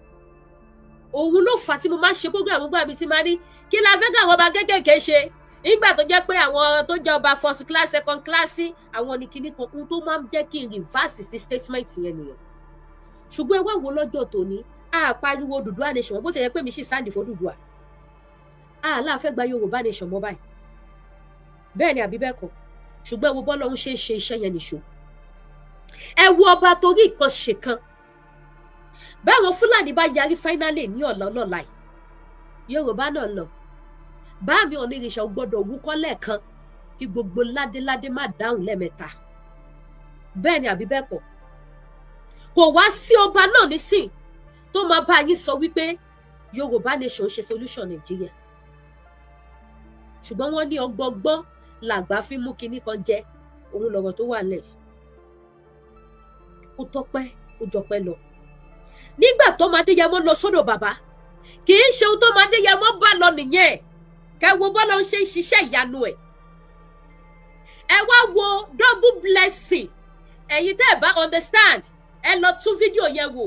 Òun ló fà tí mo máa ń ṣe program gbà mí tí máa ní kí la fẹ́ káwọn ọba kékèké ṣe. Nígbà tó jẹ́ pé àwọn tó jẹ́ ọba first class second class àwọn ní kinní kan ohun tó máa ń jẹ́ kí n reverse the statement yẹn nìyẹn. Ṣùgbọ́n ẹ wá wo lọ́jọ́ tòní a pariwo Odùduwà nation bó ti yẹ pé mi sì sáǹdì fún Odùduwà. La fẹ́ gba Yorùbá nation mọ́ báyìí. Bẹ́ẹ̀ ni àbí bẹ́ẹ̀ kọ́. Ṣùgbọ́n ẹ wo bọ́lọ́run ṣe ń ṣe iṣẹ́ yẹn nìṣó. Ẹ wo ọba torí nǹkan ṣe kan. Báwọn Fúlàní bá yarí finally ní ọ̀lọ́lọ́la yìí. Yorùbá náà lọ. Bá mi Onírìṣà ò gbọ́dọ̀ wúkọ́ lẹ́ẹ̀kan kí gbogbo ládéládé má dáhùn lẹ́ẹ̀mẹ́ta. Bẹ́ẹ̀ ni àbí bẹ́ẹ̀ kọ́. Kò wá sí ọba náà nísìn tó máa bá yín sọ wípé Yorùbá nation ṣe solution Nàìjíríà. Ṣùgbọ́n wọ́n ní ọgbọ́ngbọ́n làgbà fi mú kinní kan jẹ òun lọ̀rọ̀ tó wà lẹ̀. Ó tọ́pẹ́ ó jọpẹ́ lọ. Nígbà tó máa Adéyẹmọ lọ sọ́dọ̀ bàbá kì í ṣe ohun tó máa Adéyẹmọ bá lọ nìyẹn. Kẹ wo bọ́lá ń ṣe ń ṣiṣẹ́ ìyanu ẹ̀. Ẹ wá wo double blessing. Ẹ̀yin tẹ́ ẹ̀ bá understand ẹ lọ tún fídíò yẹn wò.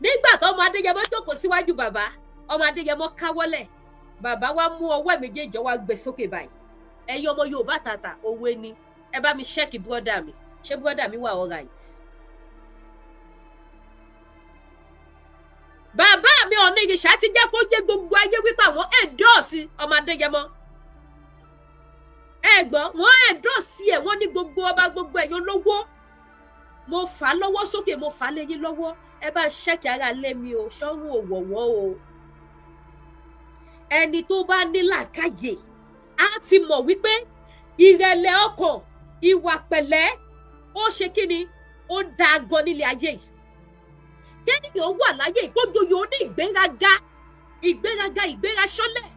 Nígbà tó ọmọ Adéyẹmọ jókòó síwájú bàbá ọmọ Adéyẹmọ káwọ́lẹ̀ bàbá wa mú ọwọ́ méjèèjì wá gbé sókè báyìí. Ẹ̀yin ọmọ Yorùbá tàtà òwe ni ẹ bá mi ṣẹ́ẹ̀kì búrọ́dà mi ṣé búrọ́dà mi wà all right. Bàbá mi Onírìṣà ti jẹ́ kó yé gbogbo ayé wípé àwọn ẹ̀dọ́ọ̀sì ọmọ Adéyẹmọ. Ẹ gbọ́ wọ́n ẹ̀dọ́ọ̀sì ẹ̀ wọ́n ní gbogbo ọba gbogbo ẹ̀yàn lówó. Mo fà á lọ́wọ́ sókè mo fà á lé yín lọ́wọ́ ẹ bá ṣẹ́kì ara lé mi o ṣọ́run òwọ̀wọ́ o. Ẹni tó bá ní làákàyè á ti mọ̀ wípé ìrẹ̀lẹ̀ ọkàn ìwà pẹ̀lẹ́ ó ṣe kí ni ó dáa gan nílé ayé yìí. Kẹ́nìyàn wà láyé ìkójoyè ó ní ìgbéraṣọ́lẹ̀.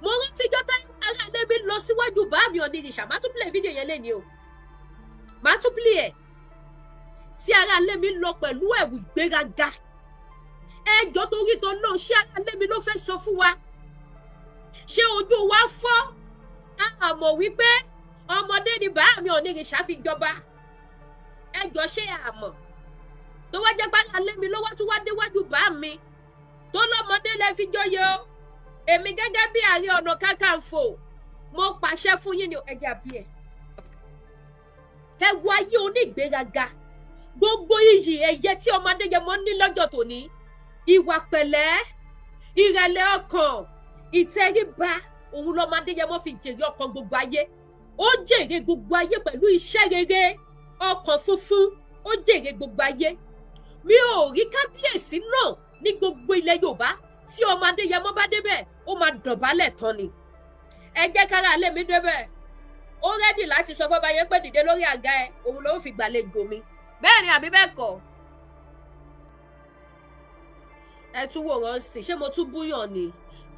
Mo rántí jọ́tà aláàlẹ́ mi lọ síwájú bá mi Onírìṣà má tún play fídíò yẹn lẹ́ni o. Má tún play ẹ̀. Tí aláàlẹ́ mi lọ pẹ̀lú ẹ̀wù ìgbéraga. Ẹjọ́ torí tó náà ṣé aláàlẹ́ mi ló fẹ́ sọ fún wa. Ṣé ojú wa fọ́? A mọ̀ wípé ọmọdé ni bá mi Onírìṣà fi jọba. Ẹjọ́ ṣé àmọ̀? Tó wá jẹ́ gbára lé mi lọ́wọ́ tó wá déwájú bá mi tó lọ́mọdé lẹ fi jọyè o èmi gẹ́gẹ́ bí Ààrẹ Ọ̀nà Kakanfò mo pàṣẹ fún yín ní ẹja bí ẹ wo ayé onígbéraga gbogbo iyì ẹ̀yẹ tí ọmọ Adéyẹmọ ní lọ́jọ́ tòní ìwà pẹ̀lẹ́ ìrẹ̀lẹ̀ ọkàn ìtẹríba òun lọmọ Adéyẹmọ fi jèrè ọkàn gbogbo ayé. Ó jèrè gbogbo ayé pẹ̀lú iṣẹ́ rere, ọkàn funfun, ó jèrè gbogbo ayé. Mi ò rí kábíyèsí náà ní gbogbo ilẹ̀ Yorùbá tí ọmọ Adéyẹmọ bá débẹ̀ ó máa dọ̀bálẹ̀ tán ni. Ẹ jẹ́ kára alẹ́ mi débẹ̀, ó rẹ́dì láti sọ fọ́ba yẹn pé dìde lórí àga ẹ̀, òun ló fi gbàlejò mi. Bẹ́ẹ̀ ni àbí bẹ́ẹ̀ kọ́? Ẹ tún wòran sí, ṣé mo tún búyàn ni?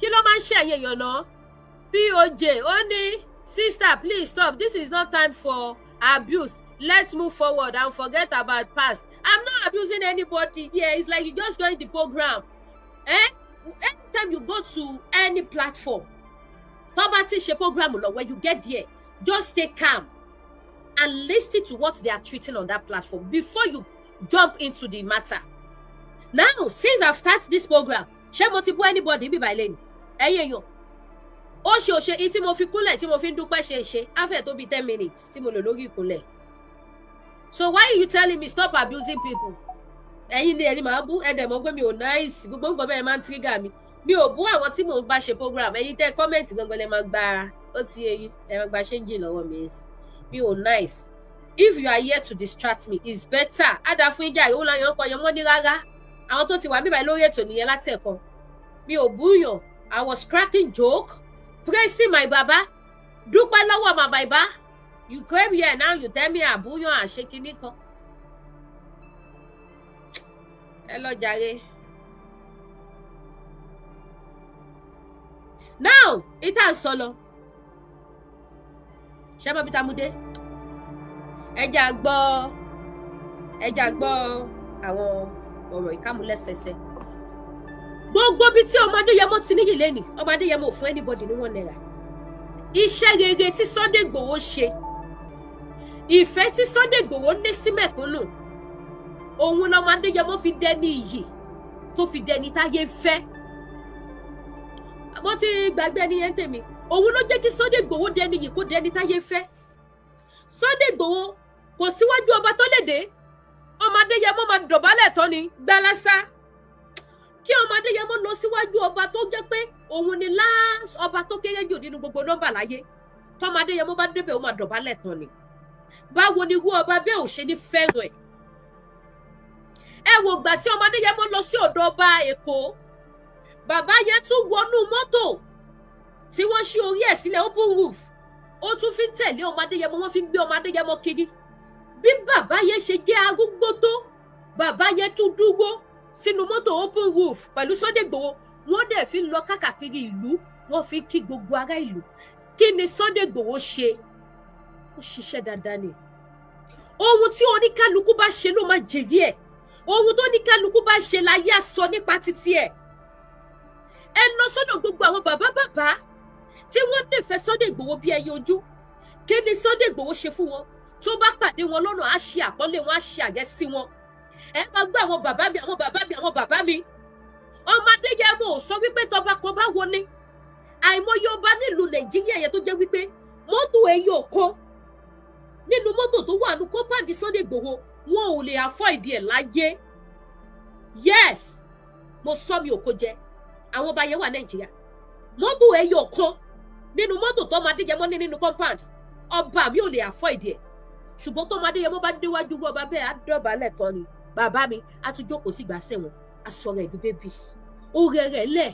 Kí ló máa ń ṣe ẹ̀yìn èèyàn náà? POJ ó ní sister please stop, this is not time for abuse, let's move forward and forget about past. I'm not abusing anybody here, it's like you just join the program. Anytime you go to any platform, poverty ṣe program lọ, when you get there, just stay calm and listen to what they are treating on that platform before you jump into the matter. Now, since I've started this program, ṣé mo ti bú anybody bí báyìí lẹ́nu? Ẹ̀yin èèyàn, ó ṣe tí mo fi kúnlẹ̀ tí mo fi ń dúpẹ́ ṣe afẹ́ tó bí 10 minutes tí mo lò lórí ìkúnlẹ̀. So why are you telling me stop abusing people? Ẹ̀yin ni ẹni màá bú, ẹ̀dẹ̀ mọ̀ pé mi ò nice, gbogbo nǹkan bẹ́ẹ̀ máa ń trigger mi. Mi ò bú àwọn tí mò ń bá ṣe program, ẹ̀yin tẹ́ kọ́mẹ̀ntì gangan lẹ máa gba, ó ti ẹ̀yin ẹ máa gba ṣéǹjì lọ́wọ́ mi. Mi ò nice. If you are here to distract me, it's better. Ada fún ìjà ìwọ́n láyọ̀ ọkọ̀ yẹn wọ́n ní rárá. Àwọn tó ti wà bíbáyìí lórí ètò nìyẹn láti ẹ̀kọ́. Mi ò búyàn, I was cracking joke, praising my baba, dúpẹ́ lọ́wọ́ my baba. You came here now, you tell me àbúyàn àṣekínní kan. Ẹ lọ jàre. Now, ìta ń sọ lọ. Ṣé mo bí ta mú dé? Ẹja gbọ́ àwọn ọ̀rọ̀ ìkámúlẹ́sẹsẹ. Gbogbo bí tí ọmọ Adéyẹmọ ti níyì lẹ́nìí, ọmọ Adéyẹmọ ò fún anybody ní £1. Iṣẹ́ rere tí Sunday Igboho ṣe, ìfẹ́ tí Sunday Igboho ní sí mẹ̀kúnnù, òun lọmọ Adéyẹmọ fi dẹni iyì tó fi dẹni táyé fẹ́. Mo ti gbàgbé ẹni yẹn tèmi, òun ló jẹ́ kí Sunday Igboho dẹni iyì kó dẹni táyé fẹ́. Sunday Igboho kò síwájú ọba tó lè dé, ọmọ Adéyẹmọ máa dọ̀bálẹ̀ tán ni gbálásá. Kí ọmọ Adéyẹmọ lọ síwájú ọba tó jẹ́ pé òun ni last ọba tó kéré jù nínú gbogbo nọ́mbà láyé. Tọ́mọ Adéyẹmọ bá débẹ̀ ó máa dọ̀bálẹ̀ tán ni. Báwo ni irú ọba bẹ́ẹ̀ ò ṣe ní fẹ́ràn ẹ̀? Ẹ wo ìgbà tí ọmọ Adéyẹmọ lọ sí ọ̀dọ̀ ọba Èkó, bàbá yẹn tún wọnú mọ́tò tí wọ́n ṣí orí ẹ̀ sílẹ̀ open roof, ó tún fi ń tẹ̀lé ọmọ Adéyẹmọ, wọ́n fi ń gbé ọmọ Adéyẹmọ kiri. Bí bàbá yẹn ṣe jẹ́ arúgbó tó, bàbá yẹn tún dúró sínú mọ́tò open roof pẹ̀lú Sunday Igboho, wọ́n dẹ̀ fi ń lọ káàkiri ìlú, wọ́n fi ń kí gbogbo ará ìlú. Kí ni Sunday Igboho ṣe? Ó ṣiṣẹ́ dáadáa ni. Ohun tí oníkálukú bá ṣe ló máa jèrè ẹ̀. Ohun tó oníkálukú bá ṣe láyé àsọ nípa títí ẹ̀. Ẹ lọ sọ́dọ̀ gbogbo àwọn bàbá tí wọ́n nífẹ̀ẹ́ Sunday Igboho bí ẹyin ojú. Kí ni Sunday Igboho ṣe fún wọn? Tó bá pàdé wọn lọ́nà á ṣe àpọ́nlé wọn, á ṣe àyẹ́sí wọn. Ẹ máa gbọ́ àwọn bàbá mi. Ọmọ Adéyẹmọ ò sọ wípé tọba kan bá wo ni. Àìmọye ọba nílùú Nàìjíríà yẹn tó jẹ́ wípé mọ́tò ẹyọ kan nínú mọ́tò tó wà ní kọ́mpáàdì Sunday Igboho wọn ò lè afford ẹ̀ láyé. Yes, mo sọ mi ò kó jẹ. Àwọn ọba yẹn wà Nàìjíríà. Mọ́tò ẹyọ kan nínú mọ́tò tó ọmọ Adéyẹmọ ní nínú kọ́mpáàdì, ọba mi ò lè afford ẹ̀. Ṣùgbọ́n tó ọmọ Adéyẹmọ bá déwájú ọba bẹ́ẹ̀ á dọ̀bálẹ̀ tán ni. Bàbá mi á tún jókòó sí ìgbàsẹ̀ wọn, á sọ̀rọ̀ ẹ̀dùn bébì. Ó rẹ̀ lẹ̀,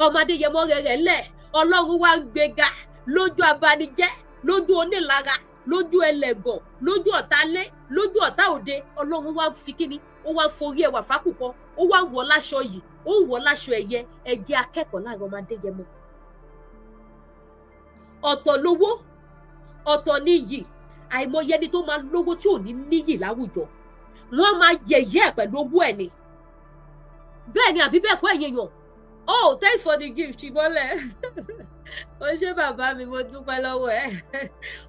ọmọ Adéyẹmọ rẹ̀ lẹ̀, Ọlọ́run wá ń gbéga lójú abanijẹ́, lójú onílara, lójú ẹlẹ́gàn, lójú ọ̀tálé, lójú ọ̀tá òde. Ọlọ́run wá ń fi kíni, ó wá ń forí ẹwà fákùkọ, ó wá ń wọ̀ láṣọ yìí, ó ń wọ̀ láṣọ ẹ̀yẹ. Ẹ jẹ́ akẹ́kọ̀ọ́ láàrin ọmọ Adéyẹmọ. Ọ̀tọ̀ lówó, ọ̀tọ̀ níyì. Àìmọye ẹni tó máa lówó tí ò ní níyì láwùjọ, wọ́n máa yẹ̀yẹ́ ẹ̀ pẹ̀lú owó ẹ̀ ni. Bẹ́ẹ̀ ni àbí bẹ́ẹ̀ kọ́ ẹ̀yin èèyàn? Oh, thanks for the gift, Ṣìbọ́lẹ̀. O ṣé bàbá mi, mo dúpẹ́ lọ́wọ́ ẹ̀.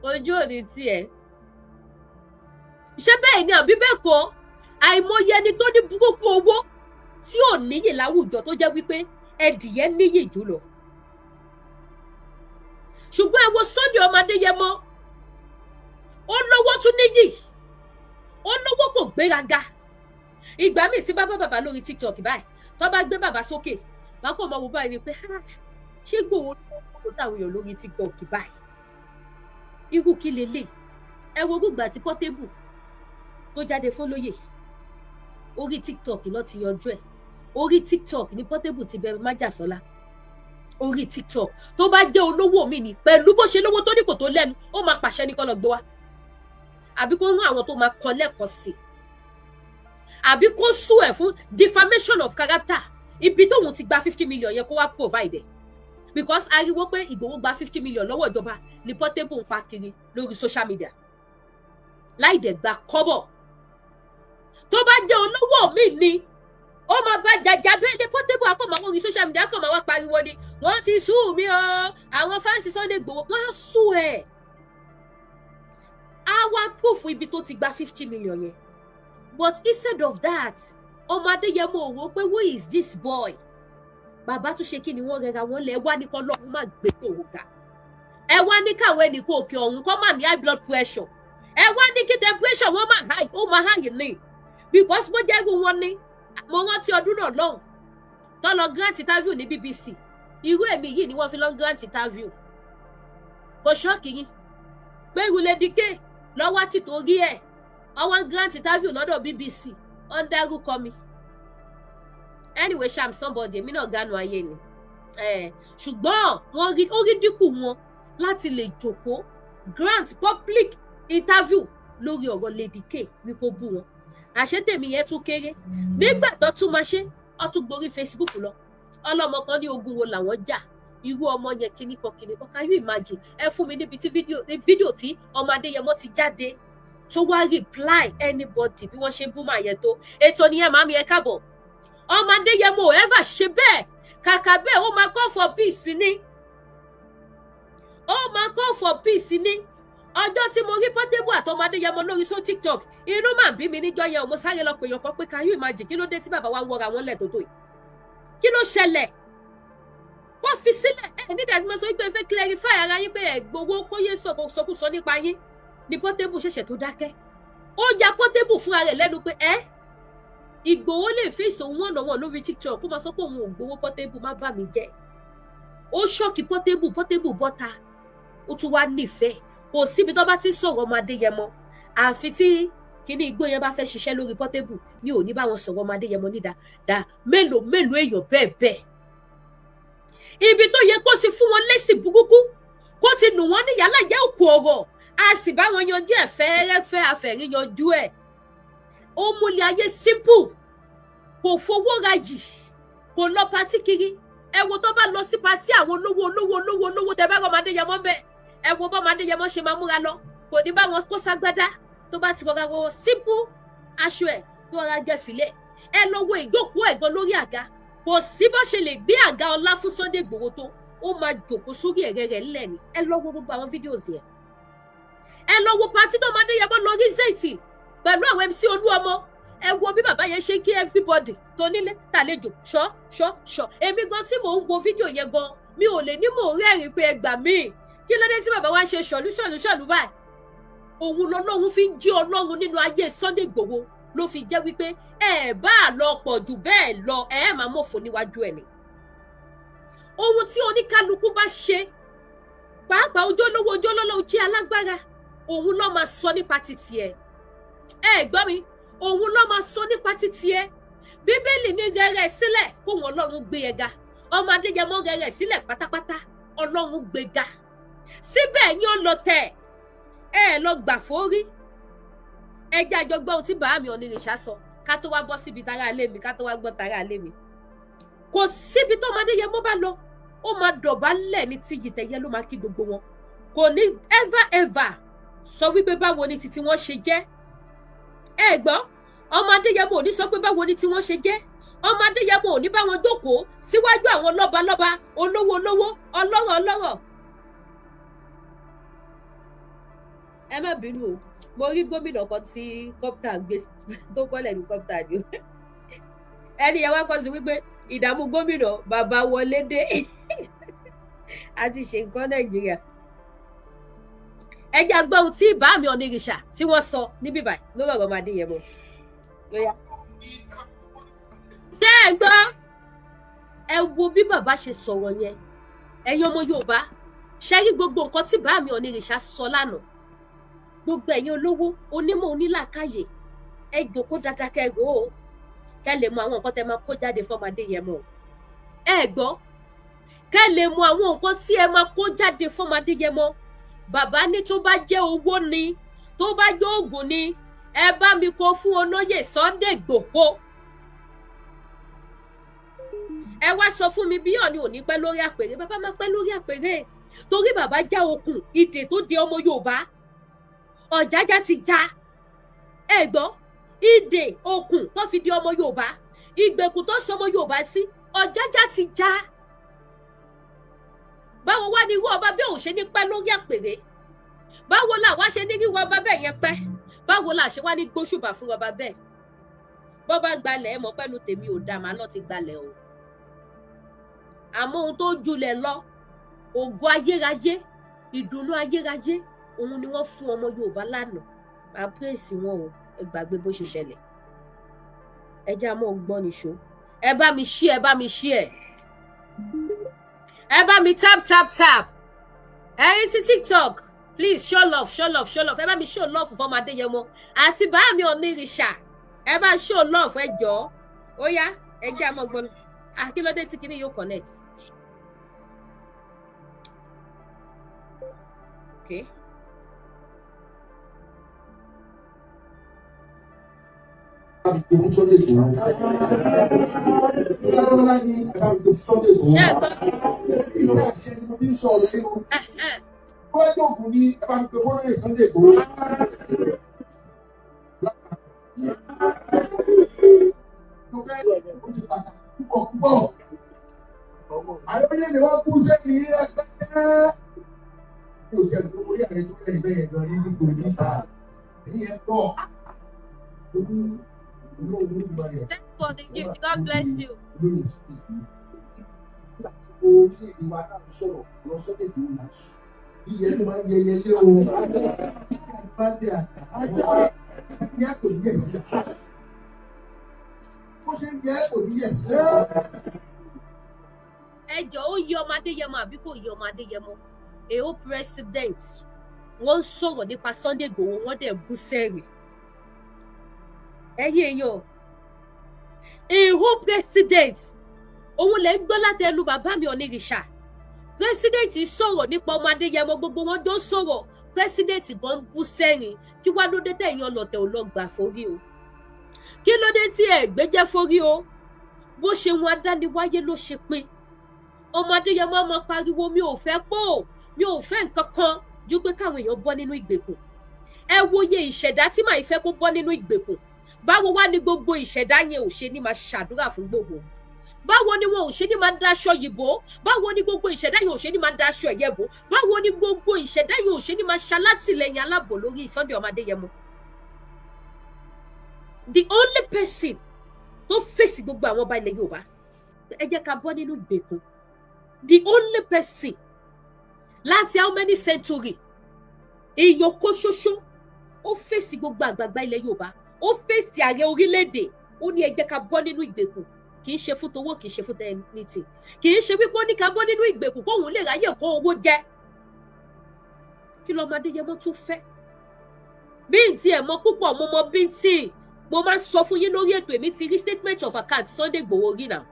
Ojú òní tiẹ̀. Ṣé bẹ́ẹ̀ ni àbí bẹ́ẹ̀ kọ́? Àìmọye ẹni tó ní burúkú owó tí ò níyì láwùjọ tó jẹ́ wípé ẹdìyẹ níyì jùlọ. Ṣùgbọ́n ẹ wo Sunday ọmọ Adéyẹmọ, ó lówó tún níyì, ó lówó kò gbéraga. Ìgbà míì tí bàbá lórí TikTok báyìí, tó bá gbé bàbá sókè, bá kò mọ wo báyìí ni pé ṣé Ìgbòho ló táwọn èèyàn lórí TikTok báyìí irú kí lélẹ̀ ẹ wo gbùgbà tí Portable tó jáde fólóyè orí TikTok ló ti yanjú ẹ̀ orí TikTok ní Portable ti bẹ̀rẹ̀ májàsọ́lá orí TikTok tó bá jẹ́ olówó mi ni pẹ̀lú bó ṣe lówó tó ní kò tó lẹ́nu ó máa pàṣẹ ní kó lọ gbé wá àbí kó rán àwọn tó máa kọ lẹ́kọ̀ọ́ sí àbí kó sue ẹ̀ fún defamation of character ibi tóun ti gba 50 million yẹn kó wá provide ẹ̀ because ariwo pé Ìgbòho gba 50 million lọ́wọ́ ìjọba ní Portable ń pa kiri lórí social media láì dẹ̀ gba kọ́bọ̀ tó bá jẹ́ olówó mi ni ó máa bá jàjà bẹ́ẹ̀ ni Portable akọ́mọ orí social media akọ́mọ wá pariwo ni wọ́n ti sú mi o àwọn fáǹsì Sunday Igboho wọ́n á sú ẹ̀ á wá proof ibi tó ti gba 50 million yẹn but instead of that ọmọ Adéyẹmọ òwò pé who is this boy bàbá tún ṣe kí ni wọ́n rẹra wọn lẹ ẹ wá ní kọ́ lọ́run má gbé tòun ga ẹ wá ní káwọn ẹnìkan òkè ọ̀run kọ́ má ní high blood pressure ẹ wá ní kí temperature wọn má high ó má high ní because bó jẹ́ irú wọn ní mo rántí ọdún náà lọ́hùn tó lọ grant interview ní BBC irú èmi yìí ni wọ́n fi lọ grant interview kò ṣọ́ọ̀kì yín pé irú Lady K lọ́wọ́ ti torí ẹ̀ ọwọ́ grant interview lọ́dọ̀ BBC ó ń dárúkọ mi anyway ṣam somebody èmi náà ganu ayé ni ṣùgbọ́n wọ́n rí ó rí dínkù wọn láti lè jókòó grant public interview lórí ọ̀rọ̀ Lady K ní kó bú wọn àṣetèmi yẹn tún kéré nígbà tó tún máa ṣe ó tún gborí Facebook lọ ọlọ́mọ kan ní ogun wo làwọn jà irú ọmọ yẹn kíní kan can you imagine ẹ fún mi níbi tí fídíò tí ọmọ Adéyẹmọ ti jáde tó wá reply anybody bí wọ́n ṣe bú màá yẹn tó ètò nìyẹn màmí ẹ káàbọ̀ ọmọ Adéyẹmọ ò ever ṣe bẹ́ẹ̀ kàkà bẹ́ẹ̀ ó máa call for peace ni ó máa call for peace ni ọjọ́ tí mo rí Portable àtọmọ Adéyẹmọ lórí so TikTok inú mà bí mi níjọ́ yẹn mo sáré lọ pè yàn kan pé can you imagine kí ló dé tí bàbá wa ń wọra wọn lẹ̀ tó tó yìí kí ló ṣẹlẹ̀ wọ́n fi sílẹ̀ ẹ̀ nígbà tí mo sọ pé fẹ́ clarify ara yín pé ẹ̀ gbowó kóyè sọkúsọ nípa yín ni Portable ṣẹ̀ṣẹ̀ tó dákẹ́ ó ya Portable fúnra rẹ̀ lẹ́nu pé Ìgbòho lè fèsì òun ọ̀nà wọn lórí TikTok kó máa sọ pé òun ò gbowó Portable má bà mí jẹ́ ó ṣọ́ọ̀kì Portable bọ́ta ó tún wá nífẹ̀ẹ́ kò síbi tó bá ti sọ̀rọ̀ ọmọ Adéyẹmọ àfi tí kíní igbó yẹn bá fẹ́ ṣiṣẹ́ lórí Portable ní òní bá wọn sọ̀rọ̀ ọmọ Adéyẹmọ ní dáadáa mélòó èèyàn bẹ́ẹ̀ ibi tó yẹ kó ti fún wọn lésì burúkú kó ti nù wọ́n ní yálà jẹ́ òkú ọ̀rọ̀ a sì bá wọn yanjú ẹ̀ fẹ́ẹ́rẹ́fẹ́ àfẹ̀rí yanjú ẹ̀ ó múlẹ̀ ayé simple kò fowó rajì kò lọ patí kiri ẹ wo tó bá lọ sí patí àwọn olówó tẹ bá rọ ọmọ Adéyẹmọ bẹ́ẹ̀ ẹ wo bọ́ ọmọ Adéyẹmọ ṣe máa múra lọ kò ní bá wọn kó ságbádá tó bá ti rọra wọ simple aṣọ ẹ̀ tó rọra jẹ fìlẹ̀ ẹ lọ wo ìjókòó ẹ̀gan lórí àga kò sí bó ṣe lè gbé àga ọlá fún Sunday Igboho tó ó máa jókòó sórí ẹ̀rẹ̀ rẹ̀ ńlẹ̀ ni ẹ lọ wo gbogbo àwọn fídíòsì ẹ̀ ẹ lọ wo pátí tó ọmọ Adéyẹmọ lọ rí zéètì pẹ̀lú àwọn MC Olúọmọ ẹ wo bí bàbá yẹn ṣe kí everybody tó nílé tàlejò ṣọ́ èmi gan tí mò ń wo fídíò yẹn gan mi ò lè ní mò ń rẹ́rìn pé ẹ gbà mí kí ló dé tí bàbá wa ṣe ṣọ̀lú báyìí òun lọ́lọ́run fi ń jí Ọlọ́run nínú ayé Sunday Igboho ló fi jẹ́ wípé ẹ bá lọ pọ̀ jù bẹ́ẹ̀ lọ ẹ máa mọ̀fọ́ níwájú ẹ̀ ni ohun tí oníkálukú bá ṣe pàápàá ojú ọlọ́lọ́ ojú alágbára òun ló máa sọ nípa títí ẹ gbọ́ mi òun ló máa sọ nípa títí ẹ Bíbélì ní rẹ̀rẹ̀ sílẹ̀ kó wọn Ọlọ́run gbé ẹ ga ọmọ Adéyẹmọ rẹ̀rẹ̀ sílẹ̀ pátápátá Ọlọ́run gbé ga síbẹ̀ yín ó lọ tẹ̀ ẹ lọ gbà fórí ẹjẹ àjọgbọ́ ohun tí bàá mi Onírìṣà sọ ká tó wá bọ́ síbi tara alé mi ká tó wá gbọ́ tara alé mi kò síbi tó ọmọ Adéyẹmọ bá lọ ó máa dọ̀bálẹ̀ ní tíjì tẹ̀yẹ ló máa kí gbogbo wọn kò ní ever sọ wípé báwo ni títí wọn ṣe jẹ́ ẹ gbọ́ ọmọ Adéyẹmọ ò ní sọ pé báwo ni tí wọ́n ṣe jẹ́ ọmọ Adéyẹmọ ò ní bá wọn jókòó síwájú àwọn lọ́balọ́ba olówó ọlọ́rọ̀ ẹ má bínú o mo rí gómìnà kan tí kọ́pútà gbé tó kọ́lẹ̀ ní kọ́pútà ni ẹni yẹn wá kọ́ sí wípé ìdààmú gómìnà bàbá wọlé dé àti ṣe nǹkan Nàìjíríà ẹjẹ gbọ́ ohun tí bàá mi Onírìṣà tí wọ́n sọ níbí báyìí lórí ọ̀rọ̀ ọmọ Adéyẹmọ ṣé ẹ gbọ́ ẹ wo bí bàbá ṣe sọ̀rọ̀ yẹn ẹ̀yin ọmọ Yorùbá ṣe rí gbogbo nǹkan tí bá mi Onírìṣà sọ lánàá, gbogbo ẹ̀yin olówó onímọ̀ onílàkàyè ẹ jókòó dáadáa kẹ́ rò ó, kẹ́ lè mọ àwọn nǹkan tẹ́ máa kó jáde fọ́mọ Adéyẹmọ. Ẹ gbọ́, kẹ́ lè mọ àwọn nǹkan tí ẹ máa kó jáde fọ́mọ Adéyẹmọ. Bàbá ní tó bá jẹ́ owó ni, tó bá jẹ́ oògùn ni, ẹ bá mi kó fún olóyè Sunday Igboho. Ẹ wá sọ fún mi bí Ọọ̀ni ò ní pẹ́ lórí àpèrè. Bàbá máa pẹ́ lórí àpèrè torí bàbá já okùn ìdè tó de ọmọ Yorùbá. Ọ̀jájá ti já. Ẹ gbọ́, ìdè okùn tó fi di ọmọ Yorùbá, ìgbèkùn tó sọmọ Yorùbá sí, Ọ̀jájá ti já. Báwo wá ní irú ọba bẹ́ẹ̀ ò ṣe ní pẹ́ lórí àpèrè? Báwo là wá ṣe ní irú ọba bẹ́ẹ̀ yẹn pẹ́? Báwo là ṣe wá ní gbóṣùbà fún ọba bẹ́ẹ̀? Bọ́ bá gbalẹ̀ ẹ mọ̀ pẹ́nu tèmi ò dá màá lọ ti gbalẹ̀ o. Àmọ́ ohun tó julẹ̀ lọ, ògo ayérayé, ìdùnnú ayérayé, òun ni wọ́n fún ọmọ Yorùbá lánàá. Màá pèsè wọn o, ẹ gbàgbé bó ṣe ṣẹlẹ̀. Ẹ jẹ́ àmọ́ gbọ́ nìṣó. Ẹ bá mi ṣí ẹ bá mi ṣí ẹ. Ẹ bá mi tap. Ẹ̀yin tí TikTok, please show love. Ẹ bá mi show love fọ́mọ Adéyẹmọ àti bá mi Onírìṣà. Ẹ bá show love ẹ jọ̀ọ́. Ó yá, ẹ jẹ́ àmọ́ gbọ́. Kí ló dé tí kinní yóò connect? Okay. Thanks for the gift. God bless you. Ẹ jọ̀ọ́, ó yọ ọmọ Adéyẹmọ àbí kò yọ ọmọ Adéyẹmọ? Èó president wọ́n ń sọ̀rọ̀ nípa Sunday Igboho, wọ́n dẹ̀ bú sẹ́rì. Ẹ̀yin èèyàn, èó president òun lè ń gbọ́ láti ẹnu bàbá mi Onírìṣà. President sọ̀rọ̀ nípa ọmọ Adéyẹmọ, gbogbo wọn jọ sọ̀rọ̀. President gan bú sẹ́rìn. Kí wá ló dé tẹ̀yìn ọlọ́tẹ̀ ò lọ gbà forí o? Kí ló dé tí ẹ gbéjẹ́ forí o? Bó ṣe wọn adániwáyé ló ṣe pín. Ọmọ Adéyẹmọ máa pariwo mi ò fẹ́ pọ̀, mi ò fẹ́ nǹkan kan ju pé káwọn èèyàn bọ́ nínú ìgbèkùn. Ẹ wòye ìṣẹ̀dá tí màá fẹ́ kó bọ́ nínú ìgbèkùn. Báwo wá ní gbogbo ìṣẹ̀dá yẹn ò ṣe ní máa ṣàdúrà fún Igboho? Báwo ni wọn ò ṣe ní máa daṣọ yìbò? Báwo ni gbogbo ìṣẹ̀dá yẹn ò ṣe ní máa daṣọ ẹ̀yẹ̀bò? Báwo ni gbogbo ìṣẹ̀dá yẹn ò ṣe ní máa ṣalátìlẹyìn aláàbò lórí Sunday ọmọ Adéyẹmọ? The only person tó fèsì gbogbo àwọn ọba ilẹ̀ Yorùbá, ẹ jẹ́ ká bọ́ nínú ìgbèkùn. The only person láti how many century, èèyàn kó ṣoṣo, ó fèsì gbogbo àgbààgbà ilẹ̀ Yorùbá, ó fèsì ààrẹ orílẹ̀-èdè, ó ní ẹ jẹ́ ká bọ́ nínú ìgbèkùn. Kì í ṣe fún towó, kì í ṣe fún tẹnitì, kì í ṣe wípé ó ní ká bọ́ nínú ìgbèkùn kóhun lè ráyè kó owó jẹ. Kí lọmọ Adéyẹmọ tún fẹ́? Bíntì ẹ̀ mọ púpọ̀, mo mọ Bíntì. Mo máa ń sọ fún yín lórí ètò, èmi ti rí statement of account Sunday Igboho rí náà.